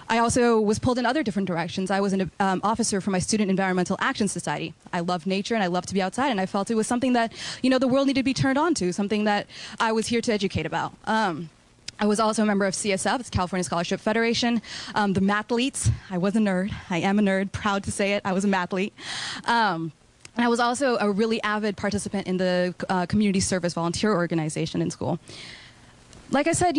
I also was pulled in other different directions. I was an officer for my Student Environmental Action Society. I love nature, and I love to be outside, and I felt it was something that, the world needed to be turned on to, something that I was here to educate about. I was also a member of CSF, it's California Scholarship Federation, the mathletes. I was a nerd. I am a nerd, proud to say it. I was a mathlete. And I was also a really avid participant in the community service volunteer organization in school. Like I said,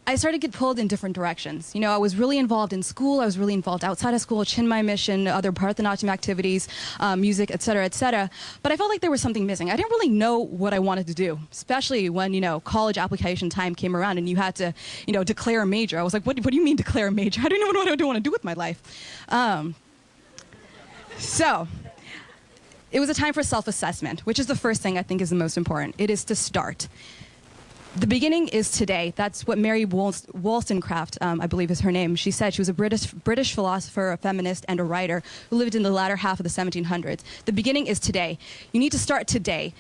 I started to get pulled in different directions. I was really involved in school. I was really involved outside of school, Chinmay Mission, other Bharatanatyam activities, music, et cetera, et cetera. But I felt like there was something missing. I didn't really know what I wanted to do, especially when, college application time came around and you had to, declare a major. I was like, what do you mean declare a major? I don't even know what I want to do with my life. So it was a time for self-assessment, which is the first thing I think is the most important. It is to start. The beginning is today. That's what Mary Wollstonecraft, I believe is her name. She said she was a British philosopher, a feminist, and a writer who lived in the latter half of the 1700s. The beginning is today. You need to start today.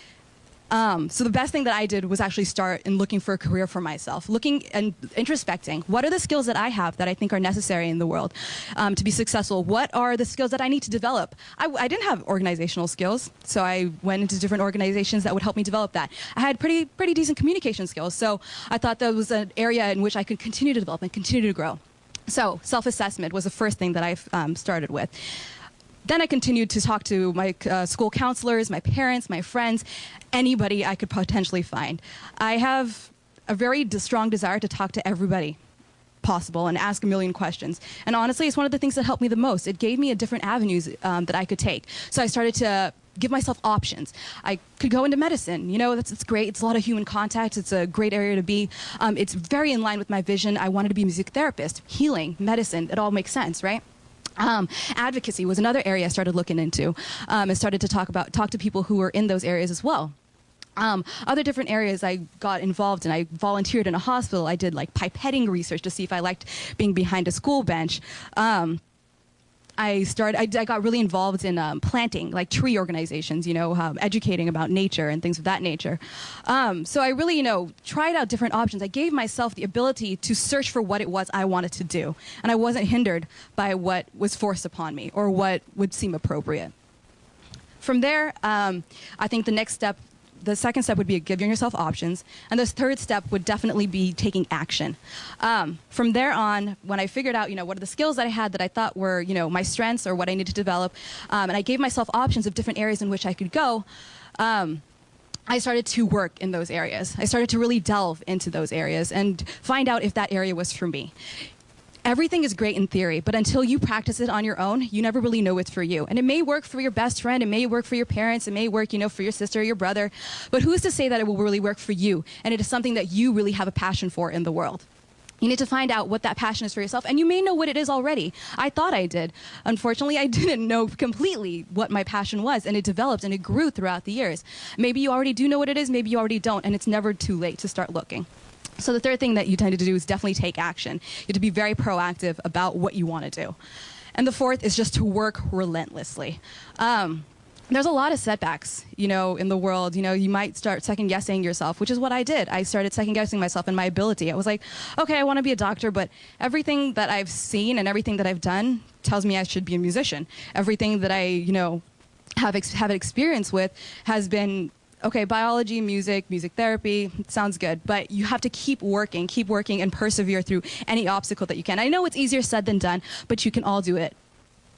So the best thing that I did was actually start in looking for a career for myself, looking and introspecting. What are the skills that I have that I think are necessary in the world to be successful? What are the skills that I need to develop? I didn't have organizational skills, so I went into different organizations that would help me develop that. I had pretty decent communication skills, so I thought that was an area in which I could continue to develop and continue to grow. So self-assessment was the first thing that I started with. Then I continued to talk to my school counselors, my parents, my friends, anybody I could potentially find. I have a very strong desire to talk to everybody possible and ask a million questions. And honestly, it's one of the things that helped me the most. It gave me a different avenues that I could take. So I started to give myself options. I could go into medicine. You know, it's great. It's a lot of human contact. It's a great area to be. It's very in line with my vision. I wanted to be a music therapist, healing, medicine. It all makes sense, right? Advocacy was another area I started looking into. I started to talk to people who were in those areas as well. Other different areas I got involved in. I volunteered in a hospital. I did like pipetting research to see if I liked being behind a school bench. I got really involved in planting, like tree organizations, you know, educating about nature and things of that nature. So I really, you know, tried out different options. I gave myself the ability to search for what it was I wanted to do. And I wasn't hindered by what was forced upon me or what would seem appropriate. From there, I think the second step would be giving yourself options. And the third step would definitely be taking action. From there on, when I figured out, you know, what are the skills that I had that I thought were, you know, my strengths or what I needed to develop, and I gave myself options of different areas in which I could go, I started to work in those areas. I started to really delve into those areas and find out if that area was for me. Everything is great in theory, but until you practice it on your own, you never really know it's for you. And it may work for your best friend, it may work for your parents, it may work, you know, for your sister or your brother, but who's to say that it will really work for you? And it is something that you really have a passion for in the world. You need to find out what that passion is for yourself, and you may know what it is already. I thought I did. Unfortunately, I didn't know completely what my passion was, and it developed and it grew throughout the years. Maybe you already do know what it is, maybe you already don't, and it's never too late to start looking. So the third thing that you tend to do is definitely take action. You have to be very proactive about what you want to do. And the fourth is just to work relentlessly. There's a lot of setbacks, you know, in the world. You know, you might start second-guessing yourself, which is what I did. I started second-guessing myself and my ability. I was like, okay, I want to be a doctor, but everything that I've seen and everything that I've done tells me I should be a musician. Everything that I, you know, have experience with has been, okay, biology, music therapy, sounds good, but you have to keep working and persevere through any obstacle that you can. I know it's easier said than done, but you can all do it,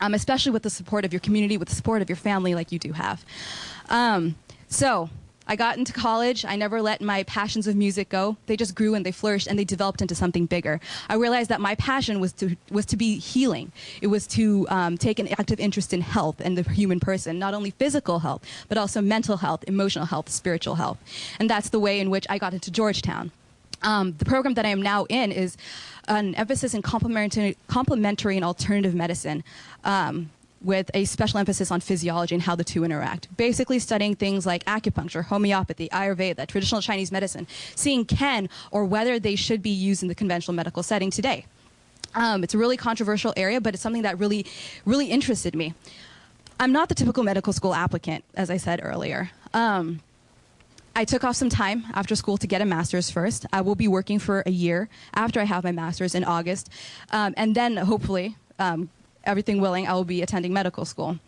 especially with the support of your community, with the support of your family like you do have. So I got into college. I never let my passions of music go. They just grew and they flourished and they developed into something bigger. I realized that my passion was to be healing. It was to take an active interest in health and the human person, not only physical health, but also mental health, emotional health, spiritual health. And that's the way in which I got into Georgetown. The program that I am now in is an emphasis in complementary and alternative medicine, with a special emphasis on physiology and how the two interact. Basically studying things like acupuncture, homeopathy, Ayurveda, traditional Chinese medicine, seeing can or whether they should be used in the conventional medical setting today. It's a really controversial area, but it's something that really interested me. I'm not the typical medical school applicant, as I said earlier. I took off some time after school to get a master's first. I will be working for a year after I have my master's in August. And then hopefully, everything willing, I will be attending medical school.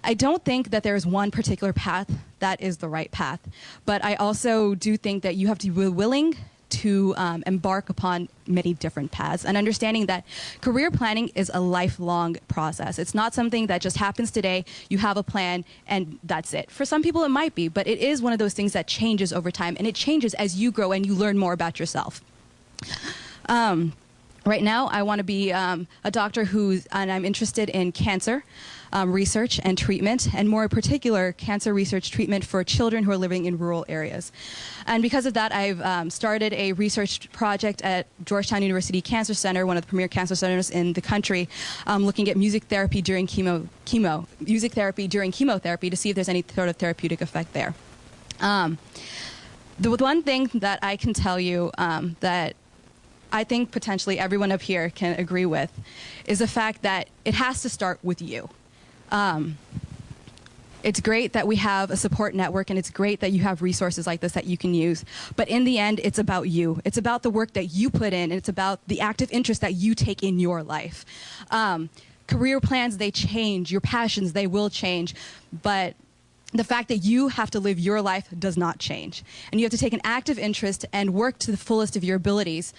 I don't think that there is one particular path that is the right path, but I also do think that you have to be willing to embark upon many different paths, and understanding that career planning is a lifelong process. It's not something that just happens today, you have a plan, and that's it. For some people it might be, but it is one of those things that changes over time, and it changes as you grow and you learn more about yourself. Right now, I want to be a doctor and I'm interested in cancer research and treatment, and more in particular, cancer research treatment for children who are living in rural areas. And because of that, I've started a research project at Georgetown University Cancer Center, one of the premier cancer centers in the country, looking at music therapy during chemotherapy to see if there's any sort of therapeutic effect there. The one thing that I can tell you that I think potentially everyone up here can agree with is the fact that it has to start with you. It's great that we have a support network, and it's great that you have resources like this that you can use. But in the end, it's about you. It's about the work that you put in, and it's about the active interest that you take in your life. Career plans, they change. Your passions, they will change. But the fact that you have to live your life does not change. And you have to take an active interest and work to the fullest of your abilities.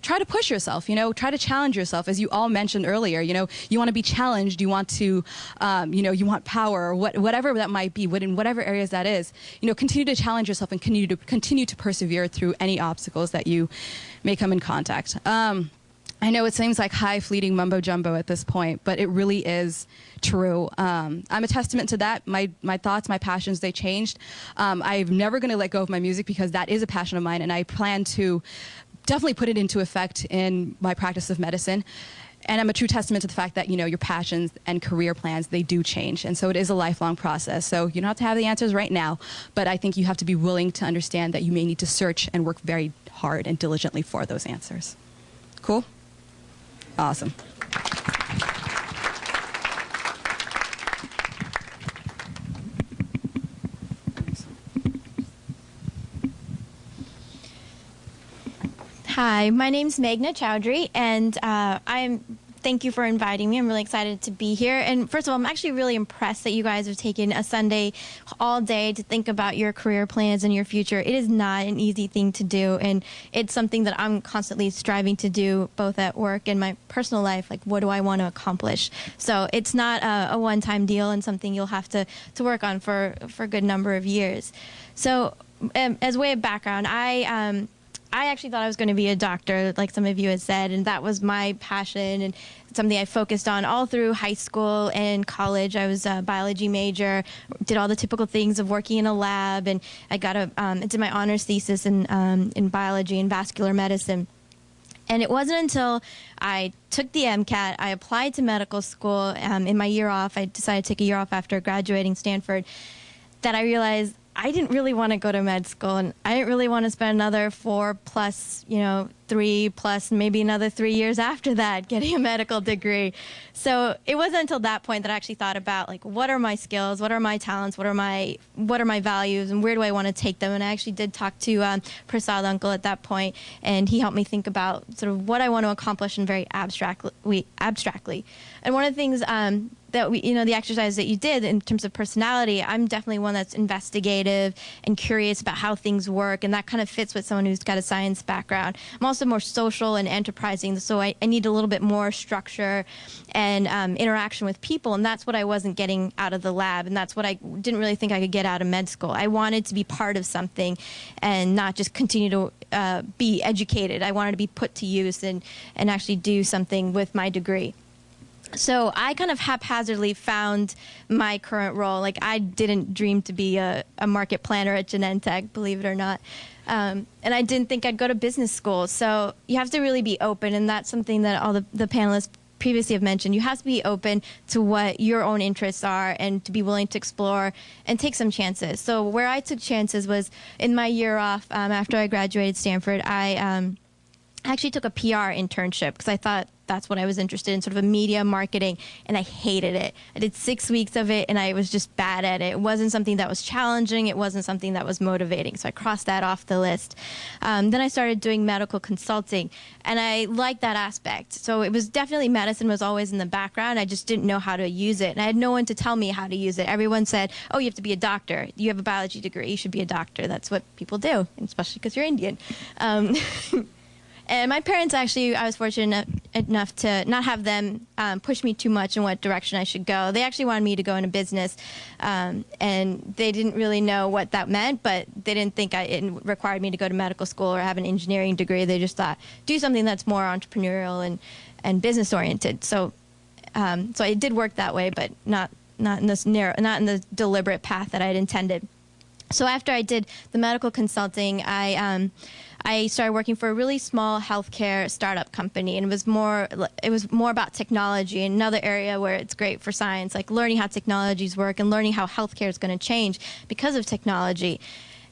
Try to push yourself, try to challenge yourself. As you all mentioned earlier, you want to be challenged, you want to, you want power, or whatever that might be, in whatever areas that is, continue to challenge yourself and continue to persevere through any obstacles that you may come in contact. I know it seems like high fleeting mumbo jumbo at this point, but it really is true. I'm a testament to that. My thoughts, my passions, they changed. I'm never going to let go of my music because that is a passion of mine, and I plan to definitely put it into effect in my practice of medicine. And I'm a true testament to the fact that, your passions and career plans, they do change. And so it is a lifelong process. So you don't have to have the answers right now, but I think you have to be willing to understand that you may need to search and work very hard and diligently for those answers. Cool? Awesome. Hi, my name's Meghna Chowdary, and thank you for inviting me. I'm really excited to be here. And first of all, I'm actually really impressed that you guys have taken a Sunday all day to think about your career plans and your future. It is not an easy thing to do, and it's something that I'm constantly striving to do, both at work and my personal life. Like, what do I want to accomplish? So it's not a one-time deal, and something you'll have to work on for a good number of years. So as way of background, I actually thought I was going to be a doctor, like some of you had said, and that was my passion and something I focused on all through high school and college. I was a biology major, did all the typical things of working in a lab, and I did my honors thesis in biology and vascular medicine. And it wasn't until I took the MCAT, I applied to medical school in my year off. I decided to take a year off after graduating Stanford, that I realized I didn't really want to go to med school, and I didn't really want to spend another 4 plus, 3 plus maybe another 3 years after that getting a medical degree. So it wasn't until that point that I actually thought about, like, what are my skills, what are my talents, what are my values, and where do I want to take them? And I actually did talk to Prasad uncle at that point, and he helped me think about sort of what I want to accomplish in very abstractly. And one of the things that the exercise that you did in terms of personality, I'm definitely one that's investigative and curious about how things work, and that kind of fits with someone who's got a science background. I'm also more social and enterprising, so I need a little bit more structure and interaction with people, and that's what I wasn't getting out of the lab, and that's what I didn't really think I could get out of med school. I wanted to be part of something and not just continue to be educated. I wanted to be put to use and actually do something with my degree. So I kind of haphazardly found my current role. Like, I didn't dream to be a market planner at Genentech, believe it or not. And I didn't think I'd go to business school. So you have to really be open, and that's something that all the panelists previously have mentioned. You have to be open to what your own interests are and to be willing to explore and take some chances. So where I took chances was in my year off after I graduated Stanford. I actually took a PR internship because I thought that's what I was interested in, sort of a media marketing, and I hated it. I did 6 weeks of it, and I was just bad at it. It wasn't something that was challenging. It wasn't something that was motivating, so I crossed that off the list. Then I started doing medical consulting, and I liked that aspect. So it was definitely medicine was always in the background. I just didn't know how to use it, and I had no one to tell me how to use it. Everyone said, oh, you have to be a doctor. You have a biology degree. You should be a doctor. That's what people do, especially because you're Indian. And my parents actually, I was fortunate enough to not have them push me too much in what direction I should go. They actually wanted me to go into business, and they didn't really know what that meant, but they didn't think it required me to go to medical school or have an engineering degree. They just thought, do something that's more entrepreneurial and business oriented. So it did work that way, but not in this not in the deliberate path that I had intended. So after I did the medical consulting, I started working for a really small healthcare startup company, and it was more about technology, another area where it's great for science, like learning how technologies work and learning how healthcare is going to change because of technology.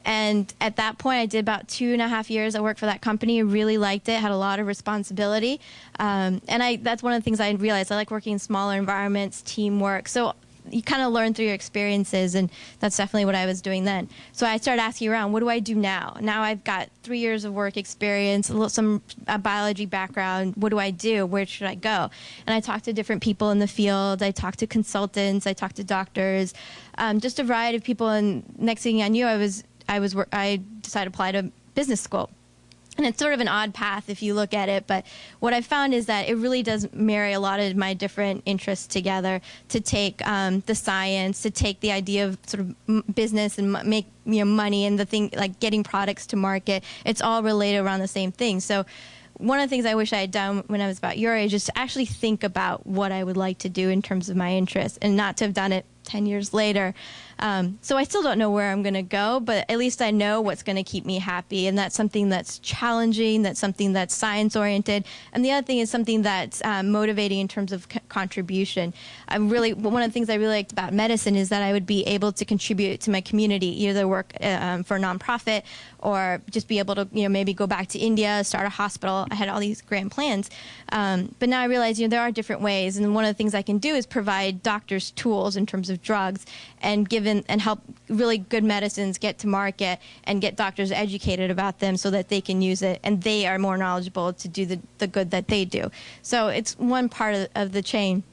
And at that point, I did about 2.5 years. I worked for that company. I really liked it, had a lot of responsibility. And that's one of the things I realized. I like working in smaller environments, teamwork. So you kind of learn through your experiences, and that's definitely what I was doing then. So I started asking around, what do I do now? Now I've got 3 years of work experience, some biology background. What do I do? Where should I go? And I talked to different people in the field. I talked to consultants. I talked to doctors, just a variety of people. And next thing I knew, I decided to apply to business school. And it's sort of an odd path if you look at it, but what I found is that it really does marry a lot of my different interests together, to take the science, to take the idea of sort of business and make money, and the thing like getting products to market. It's all related around the same thing. So one of the things I wish I had done when I was about your age is to actually think about what I would like to do in terms of my interests, and not to have done it 10 years later. So I still don't know where I'm going to go, but at least I know what's going to keep me happy. And that's something that's challenging, that's something that's science oriented. And the other thing is something that's motivating in terms of contribution. One of the things I really liked about medicine is that I would be able to contribute to my community, either work for a nonprofit or just be able to, maybe go back to India, start a hospital. I had all these grand plans. But now I realize, there are different ways. And one of the things I can do is provide doctors tools in terms of drugs, and help really good medicines get to market and get doctors educated about them so that they can use it and they are more knowledgeable to do the good that they do. So it's one part of the chain.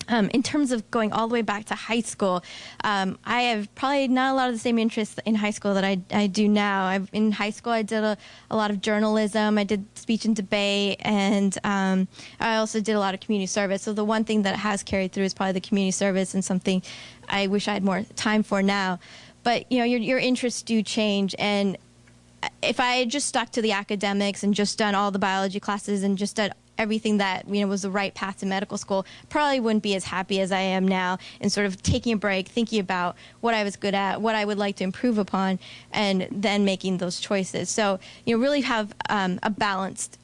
In terms of going all the way back to high school, I have probably not a lot of the same interests in high school that I do now. In high school, I did a lot of journalism. I did speech and debate, and I also did a lot of community service. So the one thing that has carried through is probably the community service, and something I wish I had more time for now. But, your interests do change, and if I had just stuck to the academics and just done all the biology classes and just done everything that was the right path to medical school, probably wouldn't be as happy as I am now, and sort of taking a break, thinking about what I was good at, what I would like to improve upon, and then making those choices. So really have a balanced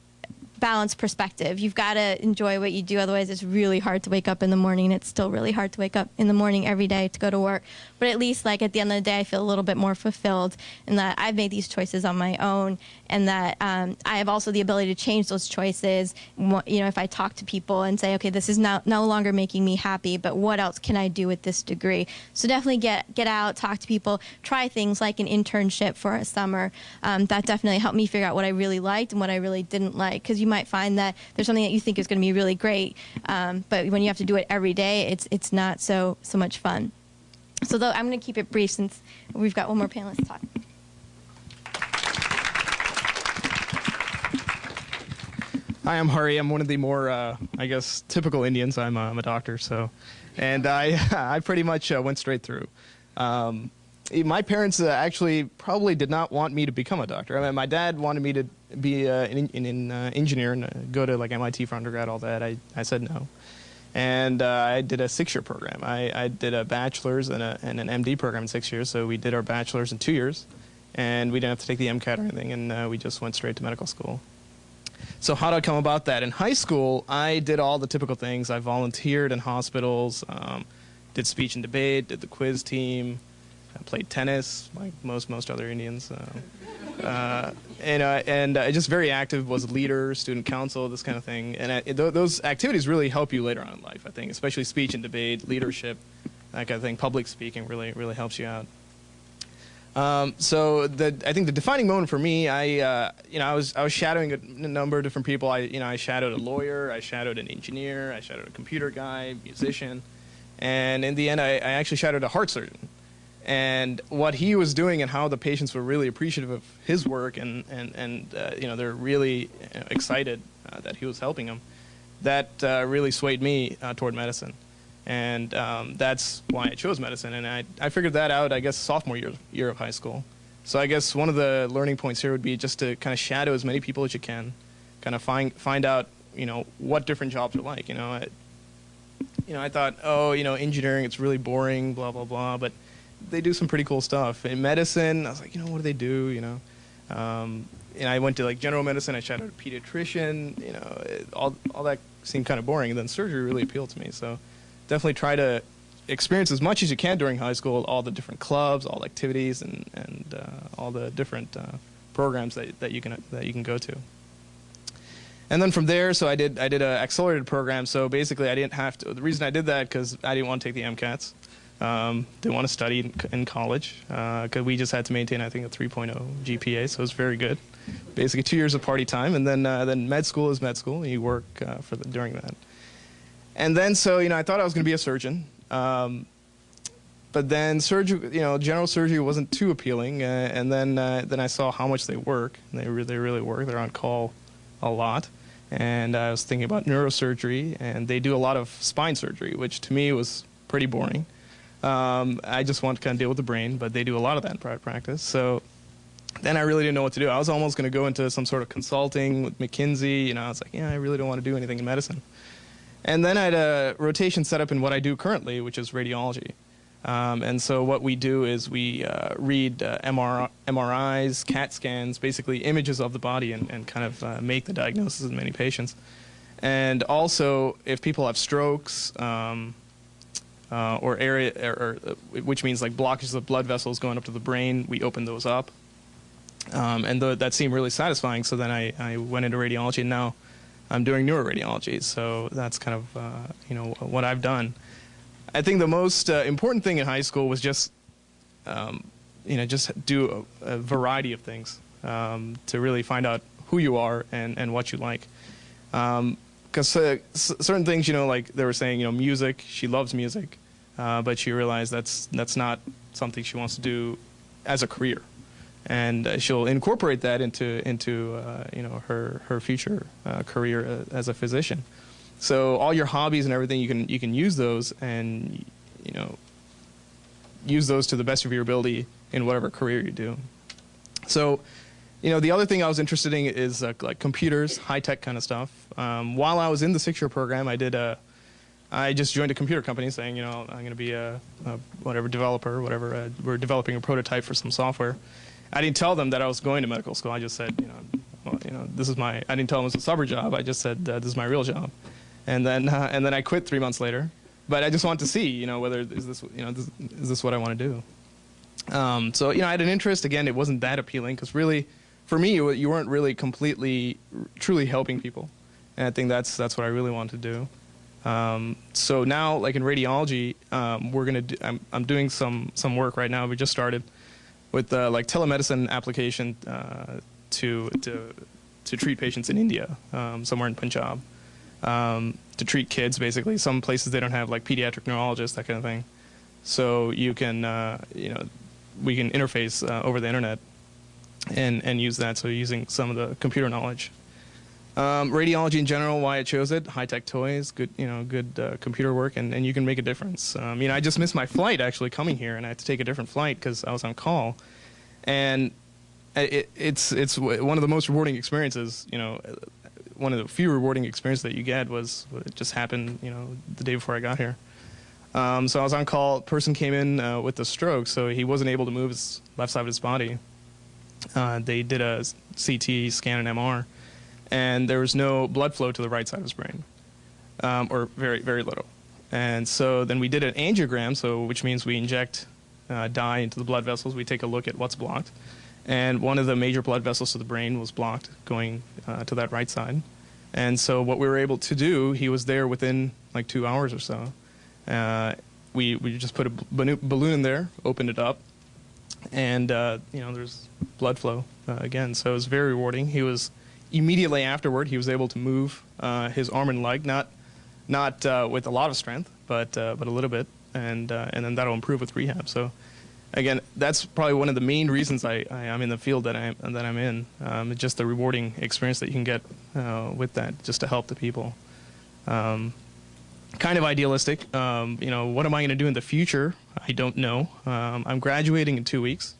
perspective. You've got to enjoy what you do, otherwise it's really hard to wake up in the morning. It's still really hard to wake up in the morning every day to go to work, but at least at the end of the day I feel a little bit more fulfilled in that I've made these choices on my own, and that I have also the ability to change those choices. If I talk to people and say, okay, this is no longer making me happy, but what else can I do with this degree? So definitely get out, talk to people, try things like an internship for a summer. That definitely helped me figure out what I really liked and what I really didn't like, because you might find that there's something that you think is going to be really great, but when you have to do it every day, it's not so much fun. So though I'm going to keep it brief since we've got one more panelist to talk. Hi, I'm Hari. I'm one of the more, typical Indians. I'm a doctor, and I pretty much went straight through. My parents actually probably did not want me to become a doctor. I mean, my dad wanted me to be an engineer and go to MIT for undergrad, all that. I said no. And I did a 6-year program. I did a bachelor's and an MD program in 6 years, so we did our bachelor's in 2 years, and we didn't have to take the MCAT or anything, and we just went straight to medical school. So how did I come about that? In high school, I did all the typical things. I volunteered in hospitals, did speech and debate, did the quiz team, I played tennis like most other Indians. And just very active, was a leader, student council, this kind of thing. And those activities really help you later on in life, I think, especially speech and debate, leadership, that kind of thing. Public speaking really helps you out. So I think the defining moment for me, I was shadowing a number of different people. I shadowed a lawyer, I shadowed an engineer, I shadowed a computer guy, musician, and in the end, I actually shadowed a heart surgeon. And what he was doing and how the patients were really appreciative of his work and they're really excited that he was helping them, that really swayed me toward medicine. And that's why I chose medicine. And I figured that out, I guess, sophomore year of high school. So I guess one of the learning points here would be just to kind of shadow as many people as you can, kind of find out, what different jobs are like. I thought, engineering, it's really boring, blah, blah, blah. But they do some pretty cool stuff. In medicine, I was like, what do they do, and I went to like general medicine. I shadowed a pediatrician. All that seemed kind of boring. And then surgery really appealed to me. So definitely try to experience as much as you can during high school, all the different clubs, all the activities, and all the different programs that you can go to. And then from there, so I did an accelerated program. So basically, I didn't have to. The reason I did that because I didn't want to take the MCATs. Didn't want to study in college because we just had to maintain, I think, a 3.0 GPA, so it was very good. Basically, 2 years of party time, and then med school is med school. And you work during that. And then I thought I was going to be a surgeon, but then surgery, general surgery wasn't too appealing. And then I saw how much they work. They really work. They're on call a lot. And I was thinking about neurosurgery, and they do a lot of spine surgery, which to me was pretty boring. I just want to kind of deal with the brain, but they do a lot of that in private practice. So then I really didn't know what to do. I was almost going to go into some sort of consulting with McKinsey. I was like, I really don't want to do anything in medicine. And then I had a rotation set up in what I do currently, which is radiology. And so what we do is we read MRIs, CAT scans, basically images of the body and kind of make the diagnosis in many patients. And also, if people have strokes, which means like blockages of blood vessels going up to the brain, we open those up. And that seemed really satisfying, so then I went into radiology, and now I'm doing neuroradiology. So that's kind of what I've done. I think the most important thing in high school was just just do a variety of things to really find out who you are and what you like. Because certain things, like they were saying, music, she loves music, but she realized that's not something she wants to do as a career. And she'll incorporate that into her future career as a physician. So all your hobbies and everything, you can use those and use those to the best of your ability in whatever career you do. So the other thing I was interested in is like computers, high-tech kind of stuff. While I was in the 6-year program, I just joined a computer company saying, I'm going to be a developer, whatever. We're developing a prototype for some software. I didn't tell them that I was going to medical school. I just said, this is I didn't tell them it was a summer job. I just said, this is my real job. And then I quit 3 months later. But I just wanted to see, whether is this what I want to do. So I had an interest. Again, it wasn't that appealing because really, for me, you weren't really completely, truly helping people, and I think that's what I really wanted to do. So now, like in radiology, I'm doing some work right now. We just started with like telemedicine application to treat patients in India, somewhere in Punjab, to treat kids basically. Some places they don't have like pediatric neurologists, that kind of thing. So you can we can interface over the internet and use that. So using some of the computer knowledge. Radiology in general, why I chose it, high-tech toys, good computer work, and you can make a difference. I just missed my flight actually coming here, and I had to take a different flight because I was on call. And it's one of the most rewarding experiences, one of the few rewarding experiences that you get was it just happened, the day before I got here. So I was on call, person came in with a stroke, so he wasn't able to move his left side of his body. They did a CT scan and MR, and there was no blood flow to the right side of his brain, or very, very little. And so then we did an angiogram, which means we inject dye into the blood vessels. We take a look at what's blocked. And one of the major blood vessels to the brain was blocked going to that right side. And so what we were able to do, he was there within like 2 hours or so. We just put a balloon in there, opened it up, and there's blood flow again. So it was very rewarding. He was immediately afterward, he was able to move his arm and leg, not with a lot of strength, but a little bit, and then that'll improve with rehab. So again, that's probably one of the main reasons I'm in the field that I'm in. Just the rewarding experience that you can get with that, just to help the people. Kind of idealistic. What am I going to do in the future? I don't know. I'm graduating in 2 weeks,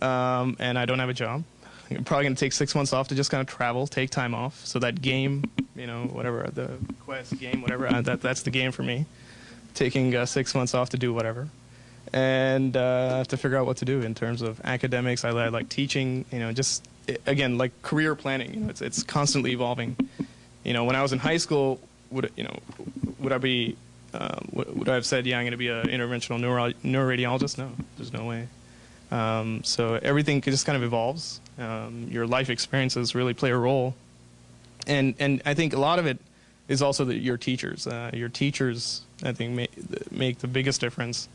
and I don't have a job. I'm probably going to take 6 months off to just kind of travel, take time off. So that game, whatever, the quest game, whatever, that's the game for me. Taking 6 months off to do whatever. And have to figure out what to do in terms of academics. I like teaching, again, like career planning. It's constantly evolving. When I was in high school, would I have said, yeah, I'm going to be an interventional neuroradiologist? No, there's no way. So everything just kind of evolves. Your life experiences really play a role. And I think a lot of it is also your teachers. Your teachers, I think, make the biggest difference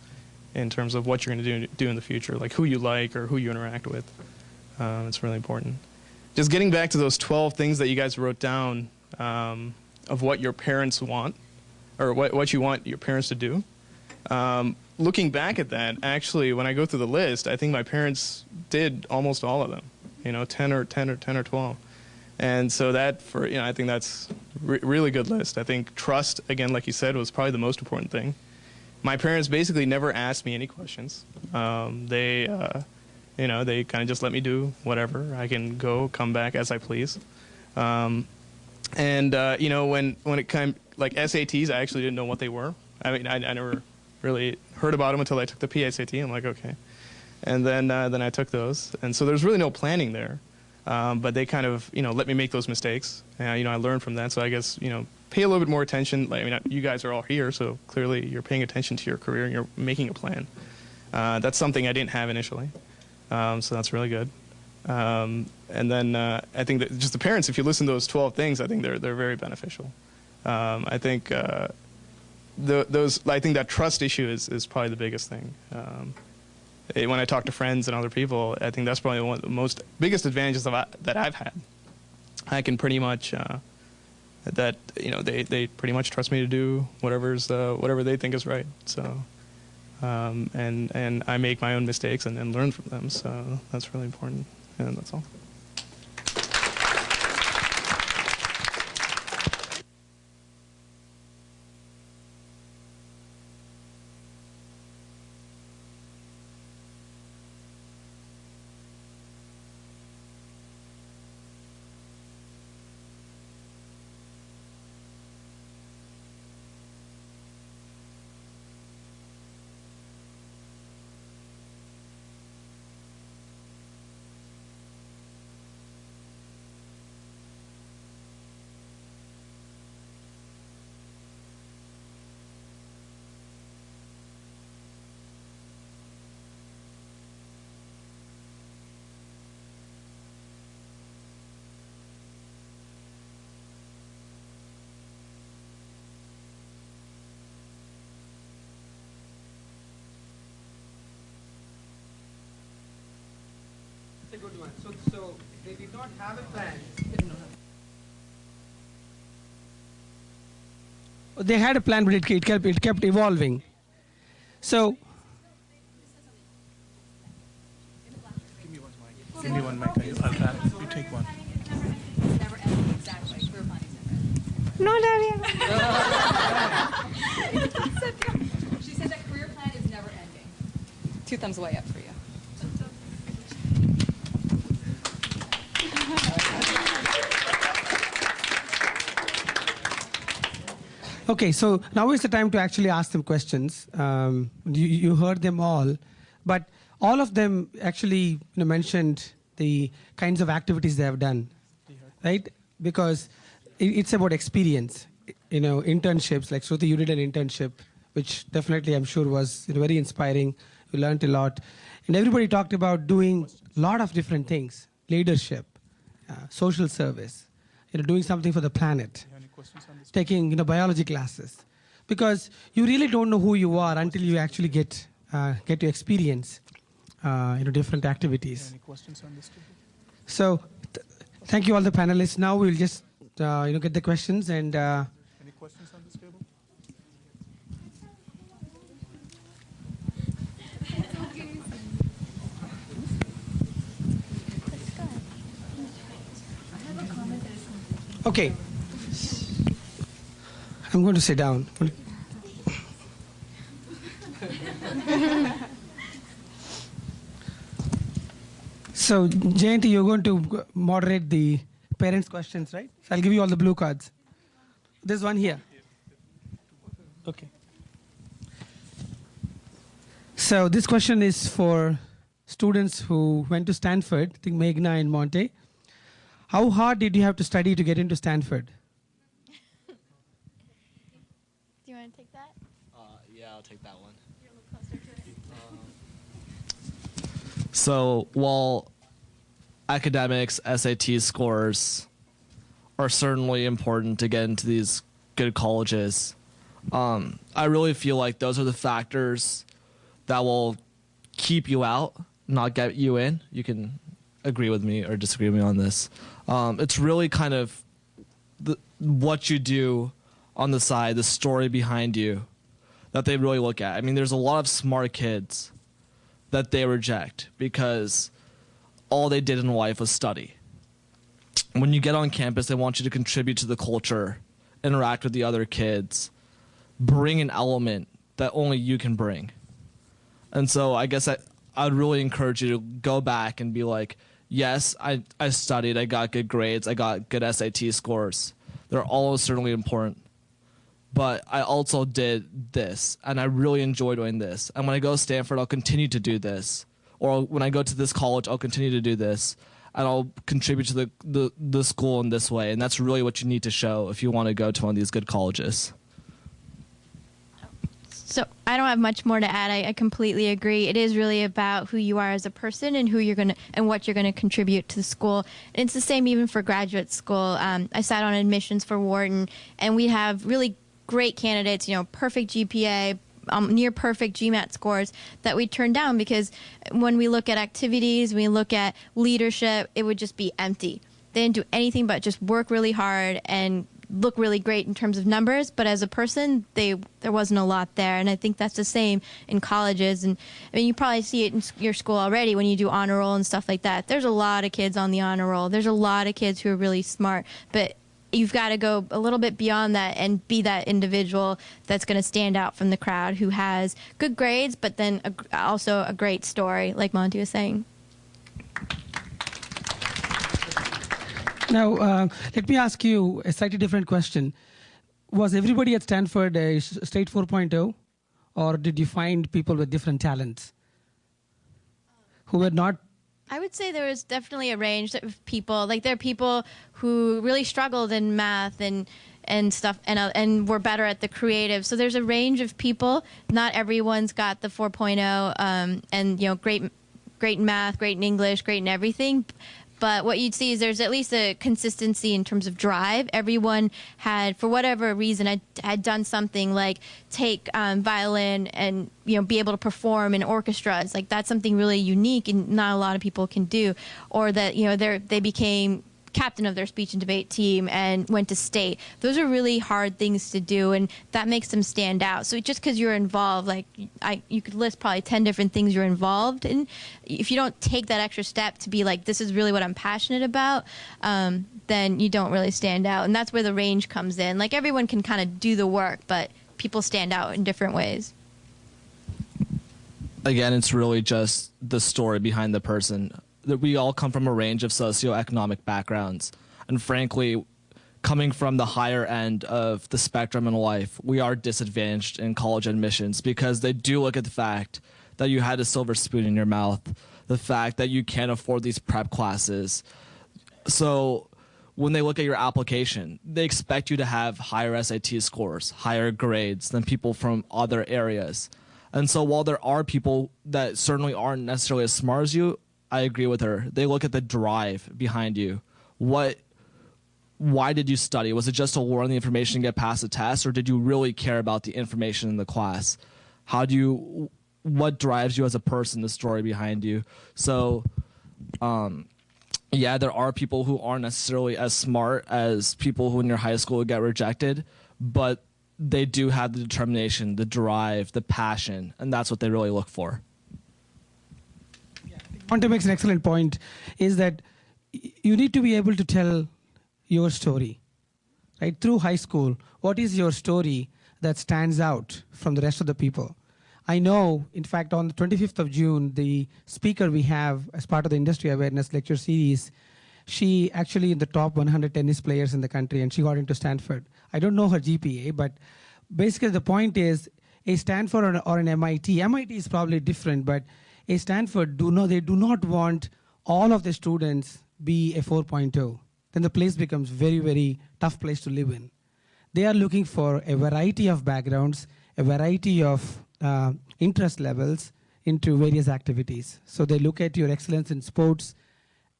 in terms of what you're going to do in the future, like who you like or who you interact with. It's really important. Just getting back to those 12 things that you guys wrote down of what your parents want, or what you want your parents to do. Looking back at that, actually, when I go through the list, I think my parents did almost all of them, 10 or 12. And so that, I think that's really good list. I think trust, again, like you said, was probably the most important thing. My parents basically never asked me any questions. They kind of just let me do whatever. I can go, come back as I please. When it came, like SATs, I actually didn't know what they were. I mean, I never really heard about them until I took the PSAT. I'm like, okay. And then I took those. And so there's really no planning there. But they kind of, let me make those mistakes. And, I learned from that. So I guess, pay a little bit more attention. You guys are all here, so clearly you're paying attention to your career and you're making a plan. That's something I didn't have initially. So that's really good. And then I think that just the parents, if you listen to those 12 things, I think they're very beneficial. I think I think that trust issue is probably the biggest thing. When I talk to friends and other people, I think that's probably one of the biggest advantages that I've had. I can pretty much they pretty much trust me to do whatever they think is right. So and I make my own mistakes and learn from them. So that's really important. And that's all. A good one. So they did not have a plan. They had a plan, but it kept evolving. So Give me one mic. I'll grab it. You take one. No, Daddy. She said that career plan is never ending. 2 thumbs way up for you. okay, so now is the time to actually ask them questions. You heard them all, but all of them actually mentioned the kinds of activities they have done, right? Because it's about experience. Internships, like Shruti, you did an internship, which definitely I'm sure was very inspiring. You learned a lot. And everybody talked about doing a lot of different things: leadership, social service, doing something for the planet, taking biology classes. Because you really don't know who you are until you actually get to experience different activities. Any questions on this table? So thank you all the panelists. Now we'll just get the questions and Any questions on this table? Okay. I'm going to sit down. So, Jayanti, you're going to moderate the parents' questions, right? So I'll give you all the blue cards. There's one here. Okay. So this question is for students who went to Stanford, I think Meghna and Monte. How hard did you have to study to get into Stanford? Do you want to take that? Yeah, I'll take that one. You're a little closer to it. So while academics, SAT scores are certainly important to get into these good colleges, I really feel like those are the factors that will keep you out, not get you in. You can agree with me or disagree with me on this. It's really kind of what you do on the side, the story behind you, that they really look at. I mean, there's a lot of smart kids that they reject because all they did in life was study. When you get on campus, they want you to contribute to the culture, interact with the other kids, bring an element that only you can bring. And so I guess I'd really encourage you to go back and be like, yes, I studied, I got good grades, I got good SAT scores. They're all certainly important. But I also did this, and I really enjoy doing this. And when I go to Stanford, I'll continue to do this. Or when I go to this college, I'll continue to do this. And I'll contribute to the school in this way. And that's really what you need to show if you want to go to one of these good colleges. So I don't have much more to add. I completely agree. It is really about who you are as a person and who you're gonna and what you're gonna contribute to the school. And it's the same even for graduate school. I sat on admissions for Wharton, and we have really great candidates. You know, perfect GPA, near perfect GMAT scores that we turn down because when we look at activities, we look at leadership, it would just be empty. They didn't do anything but just work really hard and look really great in terms of numbers, but as a person, there wasn't a lot there. And I think that's the same in colleges. And I mean, you probably see it in your school already when you do honor roll and stuff like that. There's a lot of kids on the honor roll. There's a lot of kids who are really smart, but you've got to go a little bit beyond that and be that individual that's going to stand out from the crowd who has good grades, but then also a great story, like Monte was saying. Now, let me ask you a slightly different question. Was everybody at Stanford a straight 4.0, or did you find people with different talents who were not? I would say there was definitely a range of people. Like there are people who really struggled in math and stuff and were better at the creative. So there's a range of people. Not everyone's got the 4.0 and you know great in math, great in English, great in everything. But what you'd see is there's at least a consistency in terms of drive. Everyone had, for whatever reason, had done something like take violin and be able to perform in orchestras. Like that's something really unique and not a lot of people can do. Or that they became captain of their speech and debate team and went to state. Those are really hard things to do, and that makes them stand out. So just because you're involved, like you could list probably 10 different things you're involved in. If you don't take that extra step to be like, this is really what I'm passionate about, then you don't really stand out. And that's where the range comes in. Like everyone can kind of do the work, but people stand out in different ways. Again, it's really just the story behind the person. That we all come from a range of socioeconomic backgrounds. And frankly, coming from the higher end of the spectrum in life, we are disadvantaged in college admissions because they do look at the fact that you had a silver spoon in your mouth, the fact that you can't afford these prep classes. So when they look at your application, they expect you to have higher SAT scores, higher grades than people from other areas. And so while there are people that certainly aren't necessarily as smart as you, I agree with her. They look at the drive behind you. Why did you study? Was it just to learn the information and get past the test, or did you really care about the information in the class? What drives you as a person, the story behind you? So, yeah, there are people who aren't necessarily as smart as people who in your high school would get rejected, but they do have the determination, the drive, the passion, and that's what they really look for. Monte makes an excellent point, is that you need to be able to tell your story. right? Through high school, what is your story that stands out from the rest of the people? I know, in fact, on the 25th of June, the speaker we have as part of the industry awareness lecture series, she actually in the top 100 tennis players in the country, and she got into Stanford. I don't know her GPA, but basically the point is a Stanford or an MIT. MIT is probably different, but a Stanford, they do not want all of the students be a 4.0. Then the place becomes very, very tough place to live in. They are looking for a variety of backgrounds, a variety of interest levels into various activities. So they look at your excellence in sports,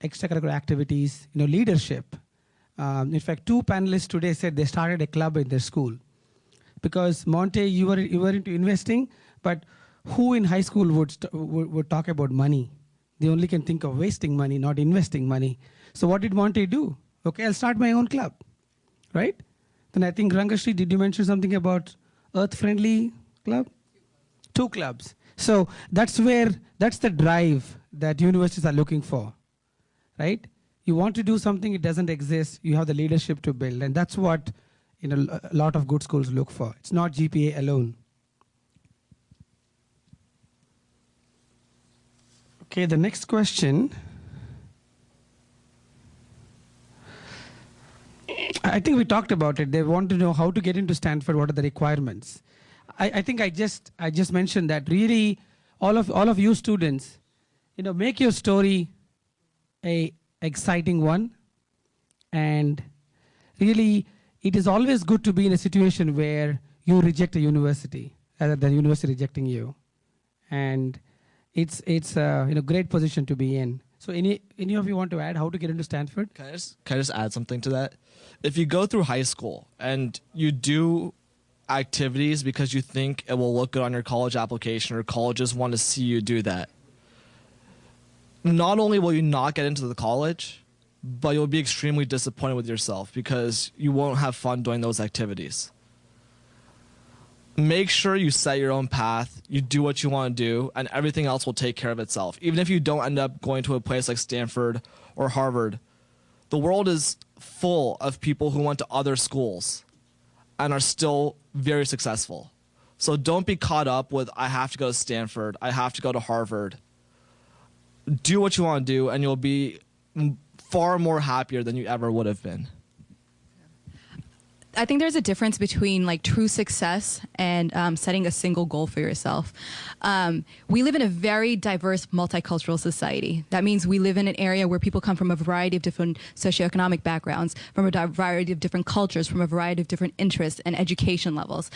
extracurricular activities, leadership. In fact, 2 panelists today said they started a club in their school. Because Monte, you were into investing, but who in high school would talk about money? They only can think of wasting money, not investing money. So what did Monte do? Okay, I'll start my own club, right? Then I think Rangashree, did you mention something about earth-friendly club? 2 clubs. So that's the drive that universities are looking for, right? You want to do something, it doesn't exist, you have the leadership to build, and that's what a lot of good schools look for. It's not GPA alone. Okay, the next question. I think we talked about it. They want to know how to get into Stanford, what are the requirements. I think I just mentioned that really all of you students, make your story a exciting one, and really it is always good to be in a situation where you reject a university rather than university rejecting you, and it's a great position to be in. So any of you want to add how to get into Stanford? Can I just add something to that? If you go through high school and you do activities because you think it will look good on your college application or colleges want to see you do that, not only will you not get into the college, but you'll be extremely disappointed with yourself because you won't have fun doing those activities. Make sure you set your own path, you do what you want to do, and everything else will take care of itself. Even if you don't end up going to a place like Stanford or Harvard, the world is full of people who went to other schools and are still very successful. So don't be caught up with, I have to go to Stanford, I have to go to Harvard. Do what you want to do, and you'll be far more happier than you ever would have been. I think there's a difference between true success and setting a single goal for yourself. We live in a very diverse multicultural society. That means we live in an area where people come from a variety of different socioeconomic backgrounds, from a variety of different cultures, from a variety of different interests and education levels.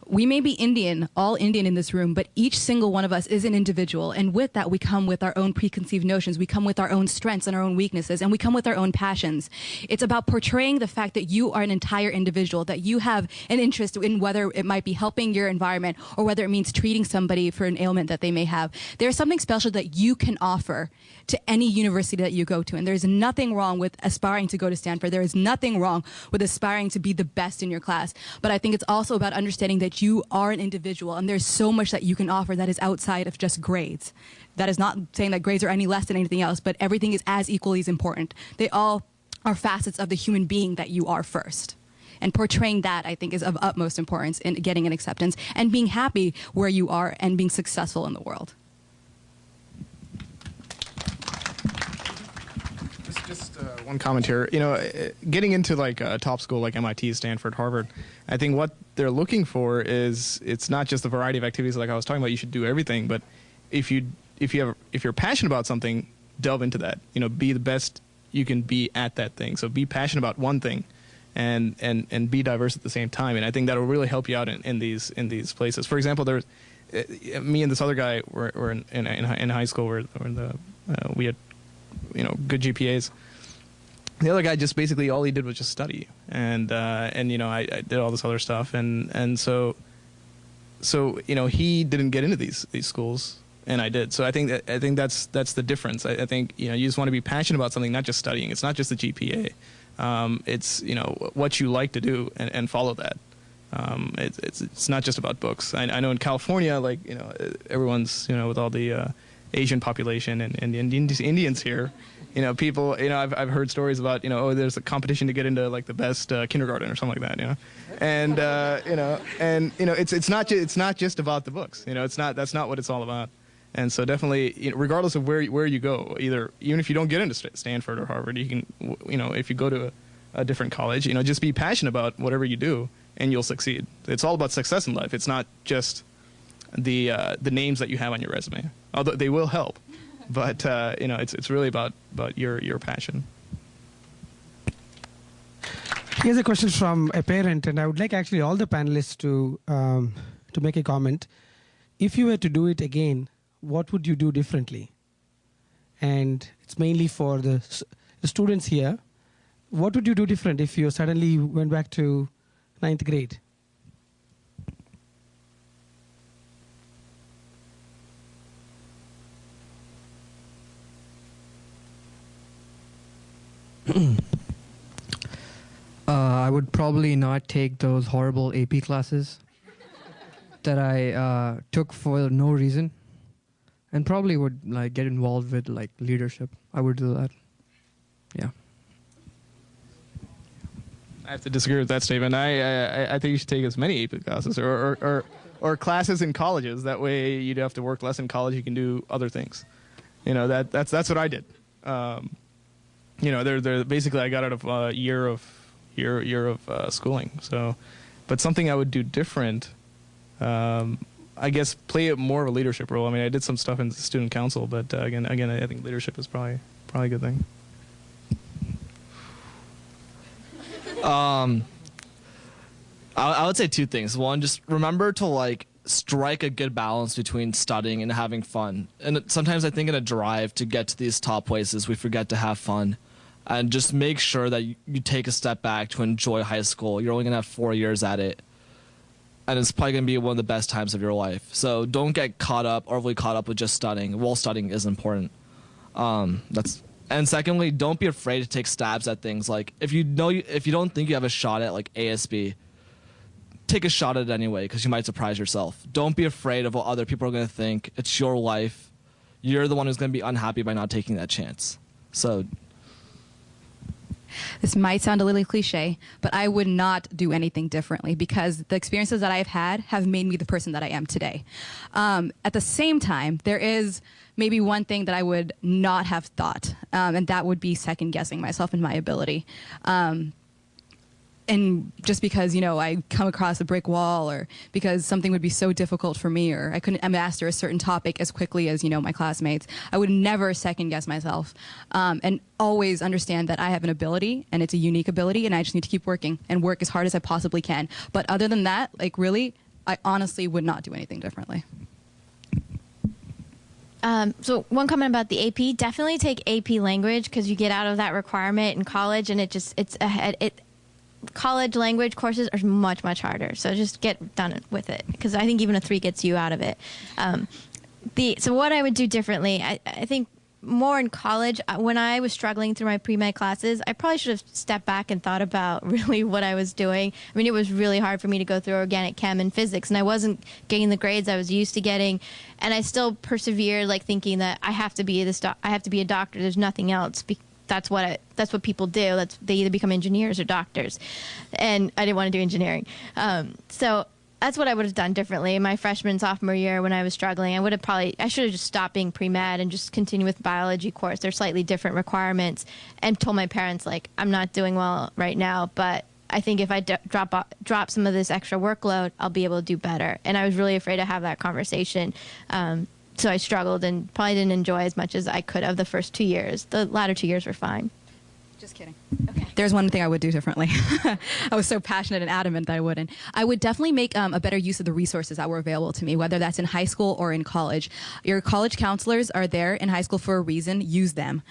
We may be Indian, all Indian in this room, but each single one of us is an individual. And with that, we come with our own preconceived notions. We come with our own strengths and our own weaknesses, and we come with our own passions. It's about portraying the fact that you are an entire individual, that you have an interest in whether it might be helping your environment or whether it means treating somebody for an ailment that they may have. There's something special that you can offer to any university that you go to. And there's nothing wrong with aspiring to go to Stanford. There is nothing wrong with aspiring to be the best in your class. But I think it's also about understanding that you are an individual, and there's so much that you can offer that is outside of just grades. That is not saying that grades are any less than anything else, but everything is as equally as important. They all are facets of the human being that you are first. And portraying that, I think, is of utmost importance in getting an acceptance and being happy where you are and being successful in the world. Just one comment here. Getting into a top school like MIT, Stanford, Harvard, I think what they're looking for is, it's not just the variety of activities like I was talking about. You should do everything, but if you're passionate about something, delve into that. Be the best you can be at that thing. So be passionate about one thing. And be diverse at the same time, and I think that will really help you out in these places. For example, there's me and this other guy were in high school. We had good GPAs. The other guy just basically all he did was just study, and I did all this other stuff, and so he didn't get into these schools, and I did. So I think that's the difference. I think you just want to be passionate about something, not just studying. It's not just the GPA. It's what you like to do and follow that. It's not just about books. I know in California, everyone's with all the Asian population and the Indians here, people, I've heard stories about, oh, there's a competition to get into like the best kindergarten or something like that, and it's not just about the books, that's not what it's all about. And so definitely, regardless of where you go, even if you don't get into Stanford or Harvard, you can, if you go to a different college, just be passionate about whatever you do, and you'll succeed. It's all about success in life. It's not just the names that you have on your resume, although they will help. But it's really about your passion. Here's a question from a parent, and I would like actually all the panelists to make a comment. If you were to do it again, what would you do differently? And it's mainly for the students here. What would you do different if you suddenly went back to 9th grade? I would probably not take those horrible AP classes that I took for no reason, and probably would like get involved with like leadership. I would do that. Yeah. I have to disagree with that statement. I think you should take as many AP classes or classes in colleges. That way you'd have to work less in college. You can do other things. That's what I did. They're basically I got out of a year of schooling. So, but something I would do different. I guess play more of a leadership role. I mean, I did some stuff in the student council, but again, I think leadership is probably a good thing. I would say two things. One, just remember to like strike a good balance between studying and having fun. And sometimes I think in a drive to get to these top places, we forget to have fun. And just make sure that you take a step back to enjoy high school. You're only going to have 4 years at it. And it's probably going to be one of the best times of your life. So don't get overly caught up with just studying. While studying is important. And secondly, don't be afraid to take stabs at things. Like if you don't think you have a shot at like ASB, take a shot at it anyway, because you might surprise yourself. Don't be afraid of what other people are going to think. It's your life. You're the one who's going to be unhappy by not taking that chance. So this might sound a little cliche, but I would not do anything differently because the experiences that I've had have made me the person that I am today. At the same time, there is maybe one thing that I would not have thought, and that would be second guessing myself and my ability. And just because, I come across a brick wall or because something would be so difficult for me or I couldn't master a certain topic as quickly as, my classmates, I would never second guess myself and always understand that I have an ability and it's a unique ability and I just need to keep working and work as hard as I possibly can. But other than that, really, I honestly would not do anything differently. So one comment about the AP, definitely take AP language because you get out of that requirement in college and college language courses are much, much harder. So just get done with it because I think even a 3 gets you out of it. So what I would do differently, I think more in college, when I was struggling through my pre-med classes, I probably should have stepped back and thought about really what I was doing. I mean, it was really hard for me to go through organic chem and physics, and I wasn't getting the grades I was used to getting, and I still persevered, thinking that I have to be a doctor. There's nothing else. That's what people do. They either become engineers or doctors, and I didn't want to do engineering. So that's what I would have done differently. In my freshman and sophomore year, when I was struggling, I should have just stopped being pre-med and just continued with biology course. They're slightly different requirements, and told my parents I'm not doing well right now, but I think if I drop some of this extra workload, I'll be able to do better. And I was really afraid to have that conversation. So I struggled and probably didn't enjoy as much as I could of the first 2 years. The latter 2 years were fine. Just kidding. Okay. There's one thing I would do differently. I was so passionate and adamant that I wouldn't. I would definitely make a better use of the resources that were available to me, whether that's in high school or in college. Your college counselors are there in high school for a reason. Use them.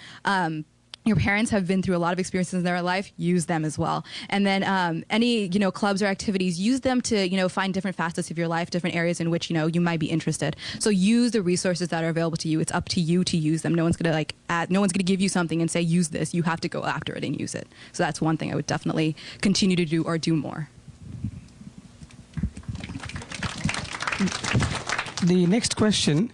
Your parents have been through a lot of experiences in their life, use them as well. And then any, clubs or activities, use them to, find different facets of your life, different areas in which, you might be interested. So use the resources that are available to you. It's up to you to use them. No one's going to no one's going to give you something and say, use this. You have to go after it and use it. So that's one thing I would definitely continue to do or do more. The next question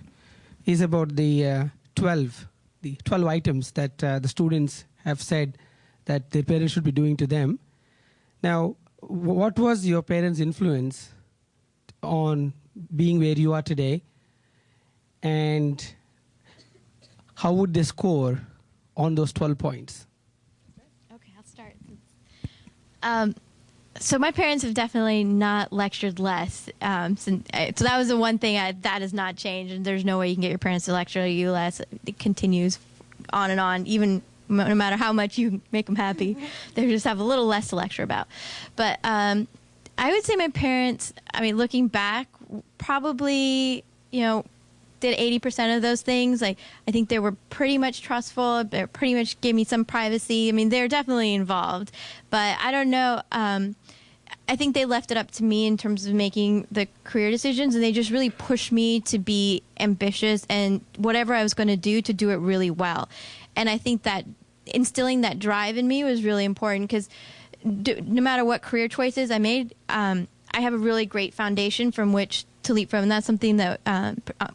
is about the 12, the 12 items that the students have said that their parents should be doing to them. Now, what was your parents' influence on being where you are today, and how would they score on those 12 points? Okay, I'll start. So my parents have definitely not lectured less. So that was the one thing that has not changed, and there's no way you can get your parents to lecture you less. It continues on and on, even no matter how much you make them happy. They just have a little less to lecture about. But I would say my parents, I mean, looking back, probably, did 80% of those things. Like, I think they were pretty much trustful. They pretty much gave me some privacy. I mean, they're definitely involved. But I don't know. I think they left it up to me in terms of making the career decisions, and they just really pushed me to be ambitious and whatever I was going to do it really well. And I think that instilling that drive in me was really important, because no matter what career choices I made, I have a really great foundation from which to leap from. And that's something that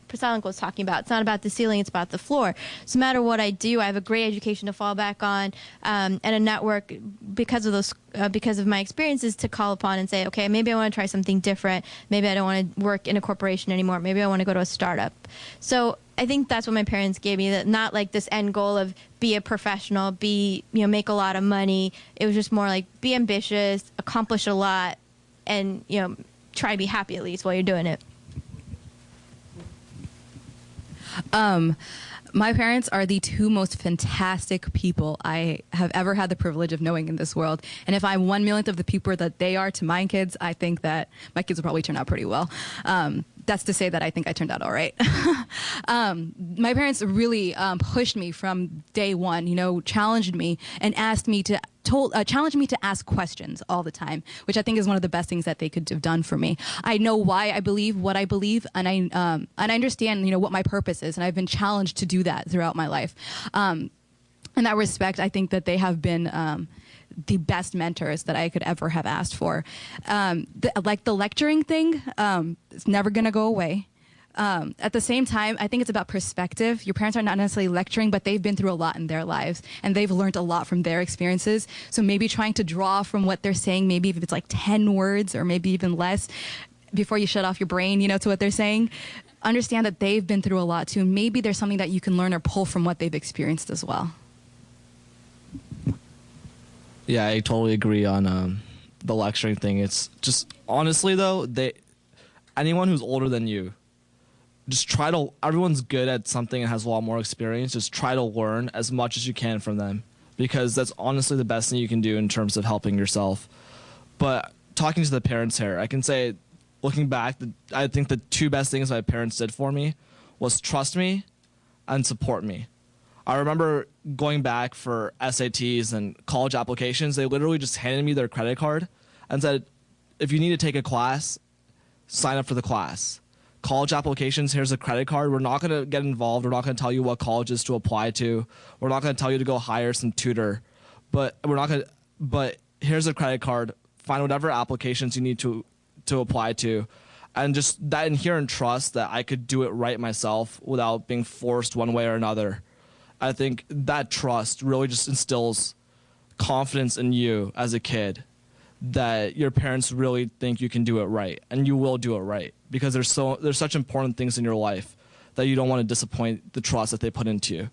Prasad was talking about. It's not about the ceiling, it's about the floor. So no matter what I do, I have a great education to fall back on, and a network because of my experiences to call upon and say, okay, maybe I want to try something different. Maybe I don't want to work in a corporation anymore. Maybe I want to go to a startup. So I think that's what my parents gave me, that not like this end goal of be a professional, make a lot of money. It was just more like be ambitious, accomplish a lot, and, try to be happy at least while you're doing it. My parents are the two most fantastic people I have ever had the privilege of knowing in this world. And if I'm 1 millionth of the people that they are to my kids, I think that my kids will probably turn out pretty well. That's to say that I think I turned out all right. My parents really pushed me from day one, challenged me and asked me to challenged me to ask questions all the time, which I think is one of the best things that they could have done for me. I know why I believe what I believe, and I understand, what my purpose is, and I've been challenged to do that throughout my life. In that respect, I think that they have been the best mentors that I could ever have asked for. Like the lecturing thing, it's never going to go away. At the same time, I think it's about perspective. Your parents are not necessarily lecturing, but they've been through a lot in their lives, and they've learned a lot from their experiences. So maybe trying to draw from what they're saying, maybe if it's like 10 words or maybe even less, before you shut off your brain, to what they're saying, understand that they've been through a lot too. And maybe there's something that you can learn or pull from what they've experienced as well. Yeah, I totally agree on the lecturing thing. It's just, honestly though, anyone who's older than you, just everyone's good at something and has a lot more experience. Just try to learn as much as you can from them, because that's honestly the best thing you can do in terms of helping yourself. But talking to the parents here, I can say, looking back, I think the two best things my parents did for me was trust me and support me. I remember going back for SATs and college applications, they literally just handed me their credit card and said, if you need to take a class, sign up for the class. College applications, here's a credit card. We're not going to get involved. We're not going to tell you what colleges to apply to. We're not going to tell you to go hire some tutor. But here's a credit card. Find whatever applications you need to apply to. And just that inherent trust that I could do it right myself without being forced one way or another. I think that trust really just instills confidence in you as a kid, that your parents really think you can do it right, and you will do it right, because there's such important things in your life that you don't want to disappoint the trust that they put into you.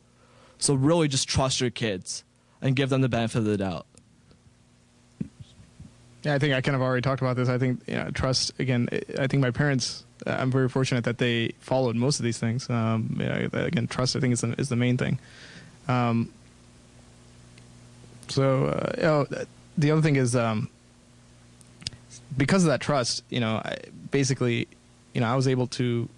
So really just trust your kids and give them the benefit of the doubt. Yeah, I think I kind of already talked about this. I think trust, again, I think my parents, I'm very fortunate that they followed most of these things. Again, trust, I think, is the main thing. The other thing is, because of that trust, I was able to,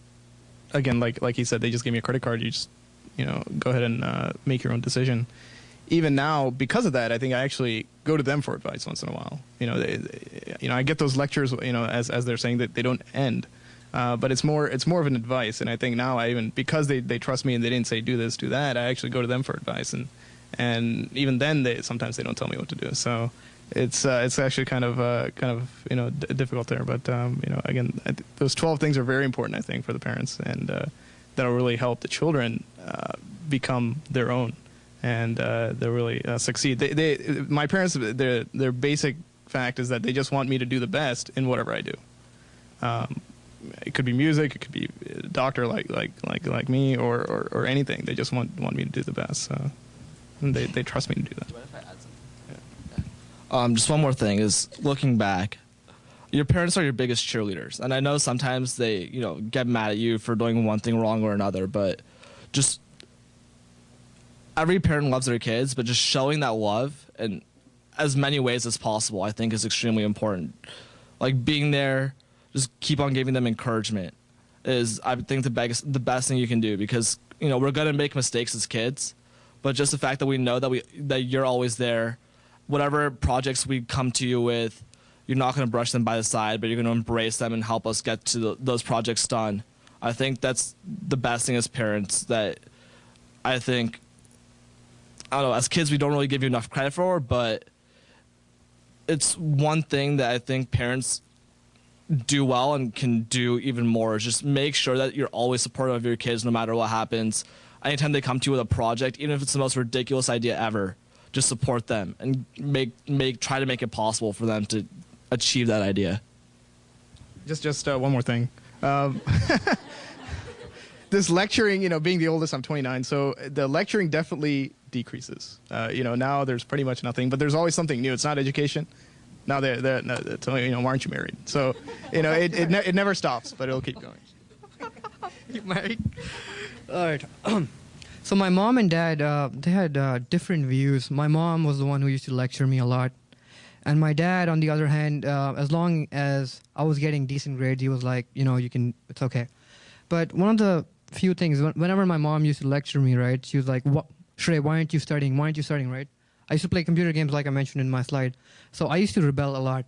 again, like he said, they just gave me a credit card. You just, go ahead and make your own decision. Even now, because of that, I think I actually go to them for advice once in a while. I get those lectures, as they're saying, that they don't end. But it's more of an advice. And I think now because they trust me and they didn't say do this, do that, I actually go to them for advice. And even then, sometimes they don't tell me what to do. So it's actually kind of difficult there. But again, those 12 things are very important, I think, for the parents, and that'll really help the children become their own, and they really succeed. My parents, their basic fact is that they just want me to do the best in whatever I do. It could be music, it could be a doctor like me, or anything. They just want me to do the best. And they trust me to do that. Just one more thing is, looking back, your parents are your biggest cheerleaders, and I know sometimes they, get mad at you for doing one thing wrong or another, but just every parent loves their kids, but just showing that love in as many ways as possible, I think, is extremely important. Like, being there, just keep on giving them encouragement is, I think, the best thing you can do, because we're gonna make mistakes as kids, but just the fact that we know that you're always there. Whatever projects we come to you with, you're not going to brush them by the side, but you're going to embrace them and help us get to those projects done. I think that's the best thing as parents that I think, I don't know, as kids we don't really give you enough credit for, but it's one thing that I think parents do well and can do even more, is just make sure that you're always supportive of your kids no matter what happens. Anytime they come to you with a project, even if it's the most ridiculous idea ever, just support them and try to make it possible for them to achieve that idea. Just one more thing. This lecturing, being the oldest, I'm 29, so the lecturing definitely decreases. Now there's pretty much nothing, but there's always something new. It's not education. Now it's only, why aren't you married? So, it never stops, but it'll keep going. You married? All right. So my mom and dad, they had different views. My mom was the one who used to lecture me a lot. And my dad, on the other hand, as long as I was getting decent grades, he was like, it's okay. But one of the few things, whenever my mom used to lecture me, right, she was like, Shrey, why aren't you studying? Why aren't you studying, right? I used to play computer games like I mentioned in my slide. So I used to rebel a lot.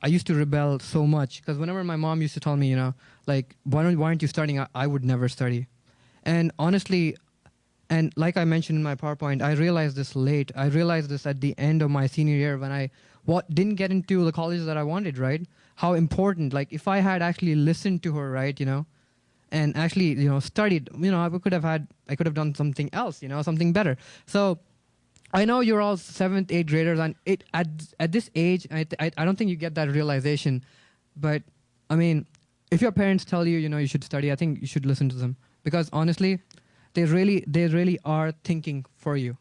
I used to rebel so much, because whenever my mom used to tell me, why aren't you studying, I would never study. And honestly, and like I mentioned in my PowerPoint, I realized this late. I realized this at the end of my senior year when I didn't get into the colleges that I wanted, right? How important, like if I had actually listened to her, right, and actually, studied, I could have done something else, something better. So I know you're all 7th, 8th graders, and at this age, I don't think you get that realization. But I mean, if your parents tell you, you should study, I think you should listen to them, because honestly, they really are thinking for you.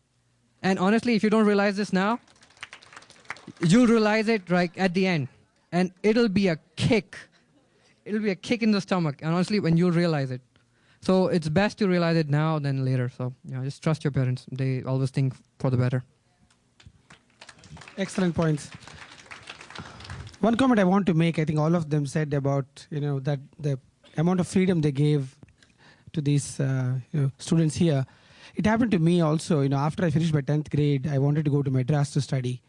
And honestly, if you don't realize this now, you'll realize it right at the end. And it'll be a kick. It'll be a kick in the stomach, and honestly, when you'll realize it. So it's best to realize it now than later. So just trust your parents. They always think for the better. Excellent points. One comment I want to make, I think all of them said about, that the amount of freedom they gave to these students here. It happened to me also. After I finished my 10th grade, I wanted to go to Madras to study.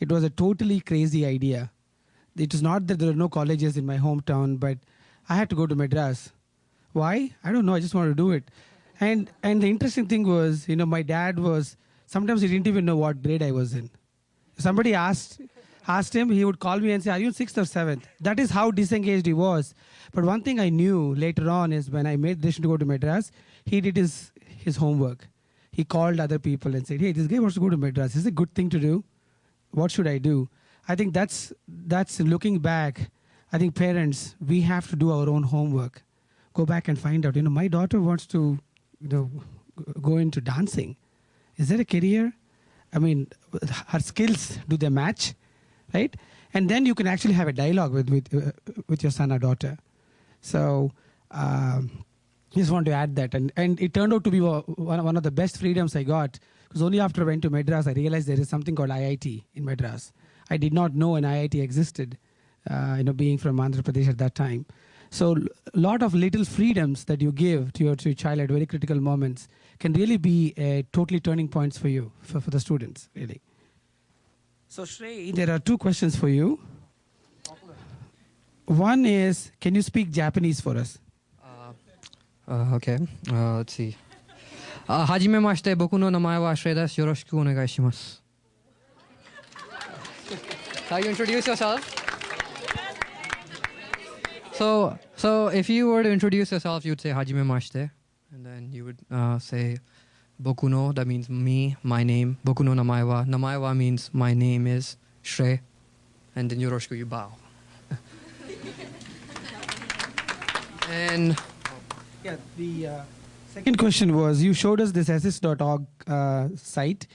It was a totally crazy idea. It was not that there were no colleges in my hometown, but I had to go to Madras. Why? I don't know. I just wanted to do it. And the interesting thing was, my dad sometimes he didn't even know what grade I was in. Somebody asked him, he would call me and say, are you in 6th or 7th? That is how disengaged he was. But one thing I knew later on is when I made the decision to go to Madras, he did his homework. He called other people and said, hey, this guy wants to go to Madras. Is it a good thing to do? What should I do? I think that's looking back. I think parents, we have to do our own homework. Go back and find out. My daughter wants to go into dancing. Is that a career? I mean, her skills, do they match? Right? And then you can actually have a dialogue with your son or daughter. So just want to add that. And it turned out to be one of the best freedoms I got, because only after I went to Madras, I realized there is something called IIT in Madras. I did not know an IIT existed, being from Andhra Pradesh at that time. So a lot of little freedoms that you give to your child at very critical moments can really be totally turning points for you, for the students, really. So Shrey, there are 2 questions for you. One is, can you speak Japanese for us? Okay. Let's see. はじめまして、僕の名前はShreyです。よろしくお願いします。How you introduce yourself? So if you were to introduce yourself, you'd say はじめまして, and then you would say Bokuno, that means me, my name. Bokuno namaiwa. Namaiwa means my name is Shrey. And then yoroshiku, you bow. And Yeah, the second question was, you showed us this assist.org site.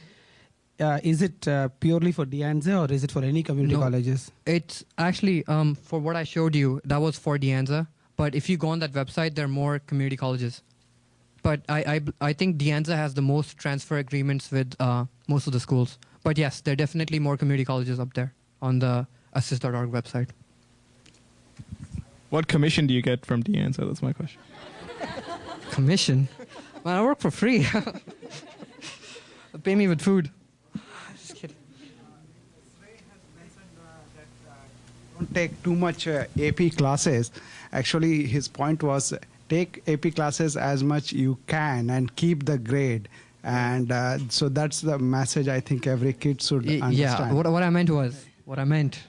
Is it purely for De Anza or is it for any community No. colleges? it's actually, for what I showed you, that was for De Anza. But if you go on that website, there are more community colleges. But I think De Anza has the most transfer agreements with most of the schools. But yes, there are definitely more community colleges up there on the assist.org website. What commission do you get from De Anza? That's my question. Commission? Man, I work for free. Pay me with food. Just kidding. Don't take too much AP classes. Actually, his point was take AP classes as much you can and keep the grade. And so that's the message I think every kid should understand. Yeah, what I meant was, what I meant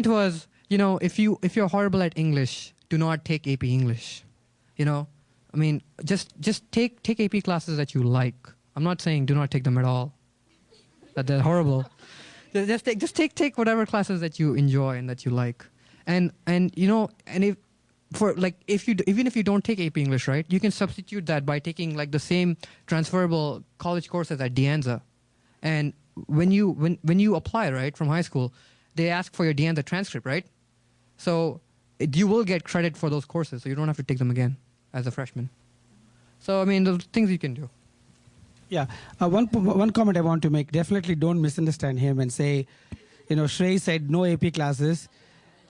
was, you know, if you're horrible at English, do not take AP English. You know, I mean, just take AP classes that you like. I'm not saying do not take them at all. That they're horrible. Just take whatever classes that you enjoy and that you like. And you know, and even if you don't take AP English, right, you can substitute that by taking like the same transferable college courses at De Anza. And when you apply, right, from high school, they ask for your De Anza transcript, right? So you will get credit for those courses, so you don't have to take them again as a freshman. So I mean, those things you can do. Yeah, one comment I want to make, definitely don't misunderstand him and say, you know, Shrey said no AP classes.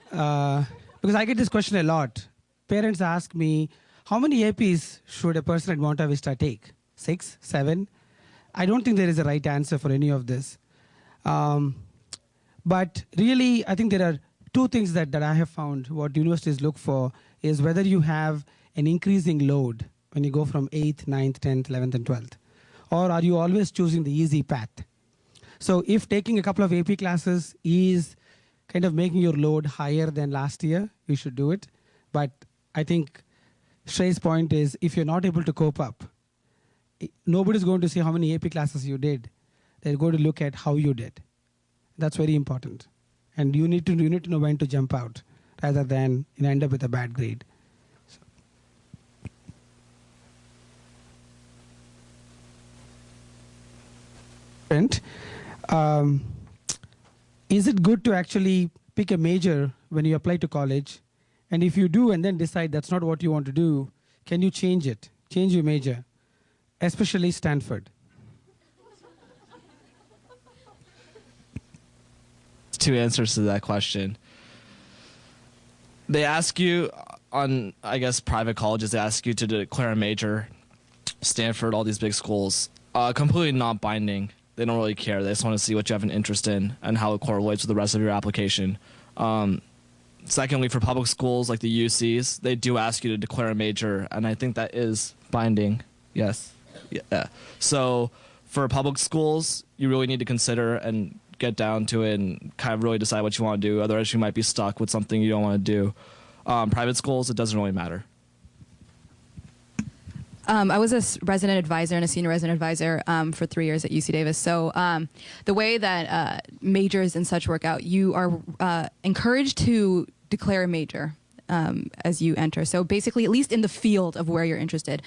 Because I get this question a lot. Parents ask me, how many APs should a person at Monte Vista take? 6, 7? I don't think there is a right answer for any of this. But really, I think there are two things that I have found what universities look for is whether you have an increasing load when you go from 8th, 9th, 10th, 11th, and 12th. Or are you always choosing the easy path? So if taking a couple of AP classes is kind of making your load higher than last year, you should do it. But I think Shrey's point is if you're not able to cope up, nobody's going to see how many AP classes you did. They're going to look at how you did. That's very important. And you need to know when to jump out rather than end up with a bad grade. Is it good to actually pick a major when you apply to college? And if you do and then decide that's not what you want to do, can you change it? Change your major, especially Stanford. Two answers to that question. They ask you on, I guess, private colleges, they ask you to declare a major. Stanford, all these big schools, completely not binding. They don't really care. They just want to see what you have an interest in and how it correlates with the rest of your application. Secondly, for public schools like the UCs, they do ask you to declare a major, and I think that is binding. Yes. Yeah. So for public schools, you really need to consider and get down to it and kind of really decide what you want to do. Otherwise, you might be stuck with something you don't want to do. Private schools, it doesn't really matter. I was a resident advisor and a senior resident advisor for 3 years at UC Davis. So the way that majors and such work out, you are encouraged to declare a major as you enter. So basically, at least in the field of where you're interested.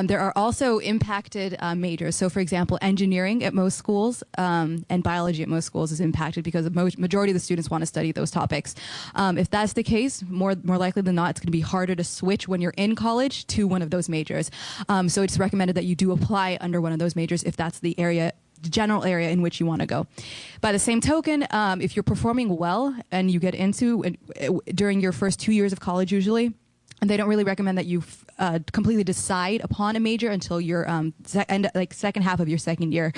There are also impacted majors. So for example, engineering at most schools and biology at most schools is impacted because the majority of the students want to study those topics. If that's the case, more likely than not, it's going to be harder to switch when you're in college to one of those majors. So it's recommended that you do apply under one of those majors if that's the general area in which you want to go. By the same token, if you're performing well and you get into during your first 2 years of college usually, and they don't really recommend that you completely decide upon a major until your second half of your second year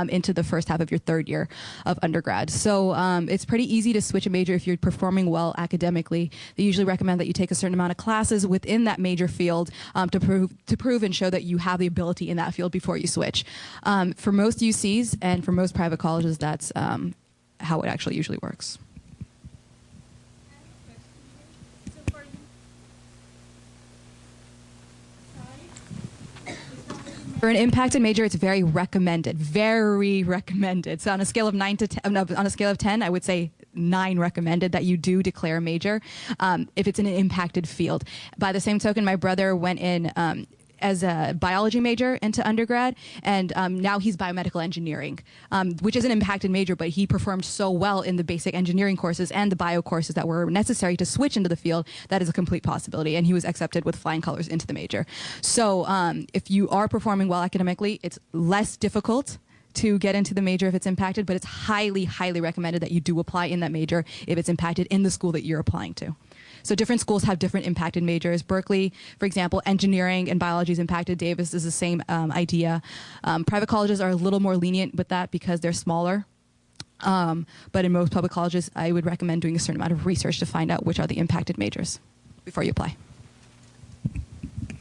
into the first half of your third year of undergrad. So it's pretty easy to switch a major if you're performing well academically. They usually recommend that you take a certain amount of classes within that major field to prove and show that you have the ability in that field before you switch. For most UCs and for most private colleges, that's how it actually usually works. For an impacted major, it's very recommended. Very recommended. So on a scale of 9 to 10, on a scale of 10, I would say 9 recommended that you do declare a major if it's in an impacted field. By the same token, my brother went in as a biology major into undergrad, and now he's biomedical engineering, which is an impacted major, but he performed so well in the basic engineering courses and the bio courses that were necessary to switch into the field. That is a complete possibility, and he was accepted with flying colors into the major. So if you are performing well academically, it's less difficult to get into the major if it's impacted, but it's highly, highly recommended that you do apply in that major if it's impacted in the school that you're applying to. So different schools have different impacted majors. Berkeley, for example, engineering and biology is impacted. Davis is the same idea. Private colleges are a little more lenient with that because they're smaller. But in most public colleges, I would recommend doing a certain amount of research to find out which are the impacted majors before you apply.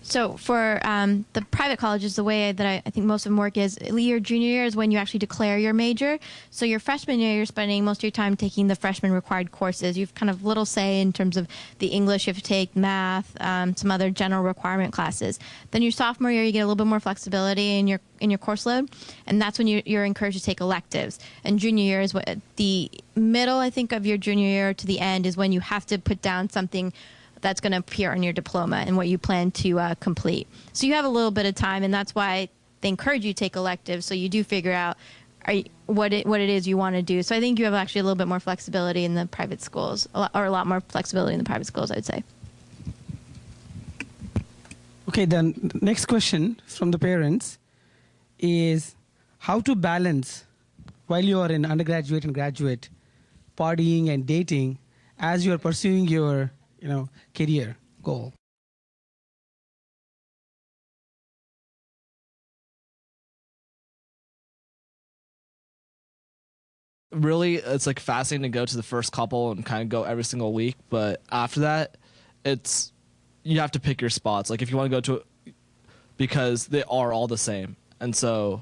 So for the private colleges, the way that I think most of them work is your junior year is when you actually declare your major. So your freshman year, you're spending most of your time taking the freshman required courses. You've kind of little say in terms of the English you have to take, math, some other general requirement classes. Then your sophomore year, you get a little bit more flexibility in your course load, and that's when you're encouraged to take electives. And junior year is what the middle, I think, of your junior year to the end is when you have to put down something that's going to appear on your diploma and what you plan to complete. So you have a little bit of time, and that's why they encourage you to take electives, so you do figure out what it is you want to do. So I think you have actually a little bit more flexibility in the private schools, or a lot more flexibility in the private schools, I would say. Okay, then next question from the parents is how to balance while you are in undergraduate and graduate partying and dating as you are pursuing your career goal. Really, it's like fascinating to go to the first couple and kind of go every single week, but after that, you have to pick your spots. Like if you want to go to, because they are all the same, and so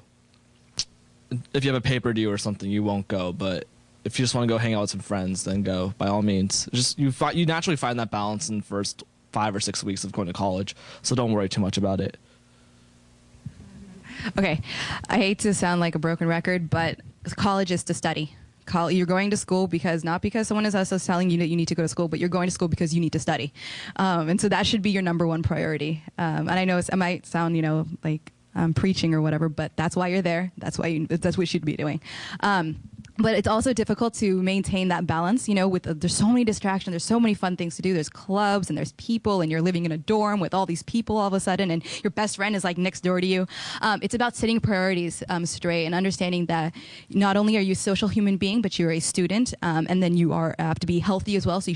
if you have a paper due or something, you won't go. But if you just want to go hang out with some friends, then go by all means. Just you naturally find that balance in the first 5 or 6 weeks of going to college, so don't worry too much about it. Okay, I hate to sound like a broken record, but college is to study. You're going to school not because someone else is telling you that you need to go to school, but you're going to school because you need to study. And so that should be your #1 priority. And I know it might sound, like I'm preaching or whatever, but that's why you're there. That's what you should be doing. But it's also difficult to maintain that balance, there's so many distractions, there's so many fun things to do. There's clubs and there's people, and you're living in a dorm with all these people all of a sudden, and your best friend is like next door to you. It's about setting priorities straight and understanding that not only are you a social human being, but you're a student, and then you have to be healthy as well. So you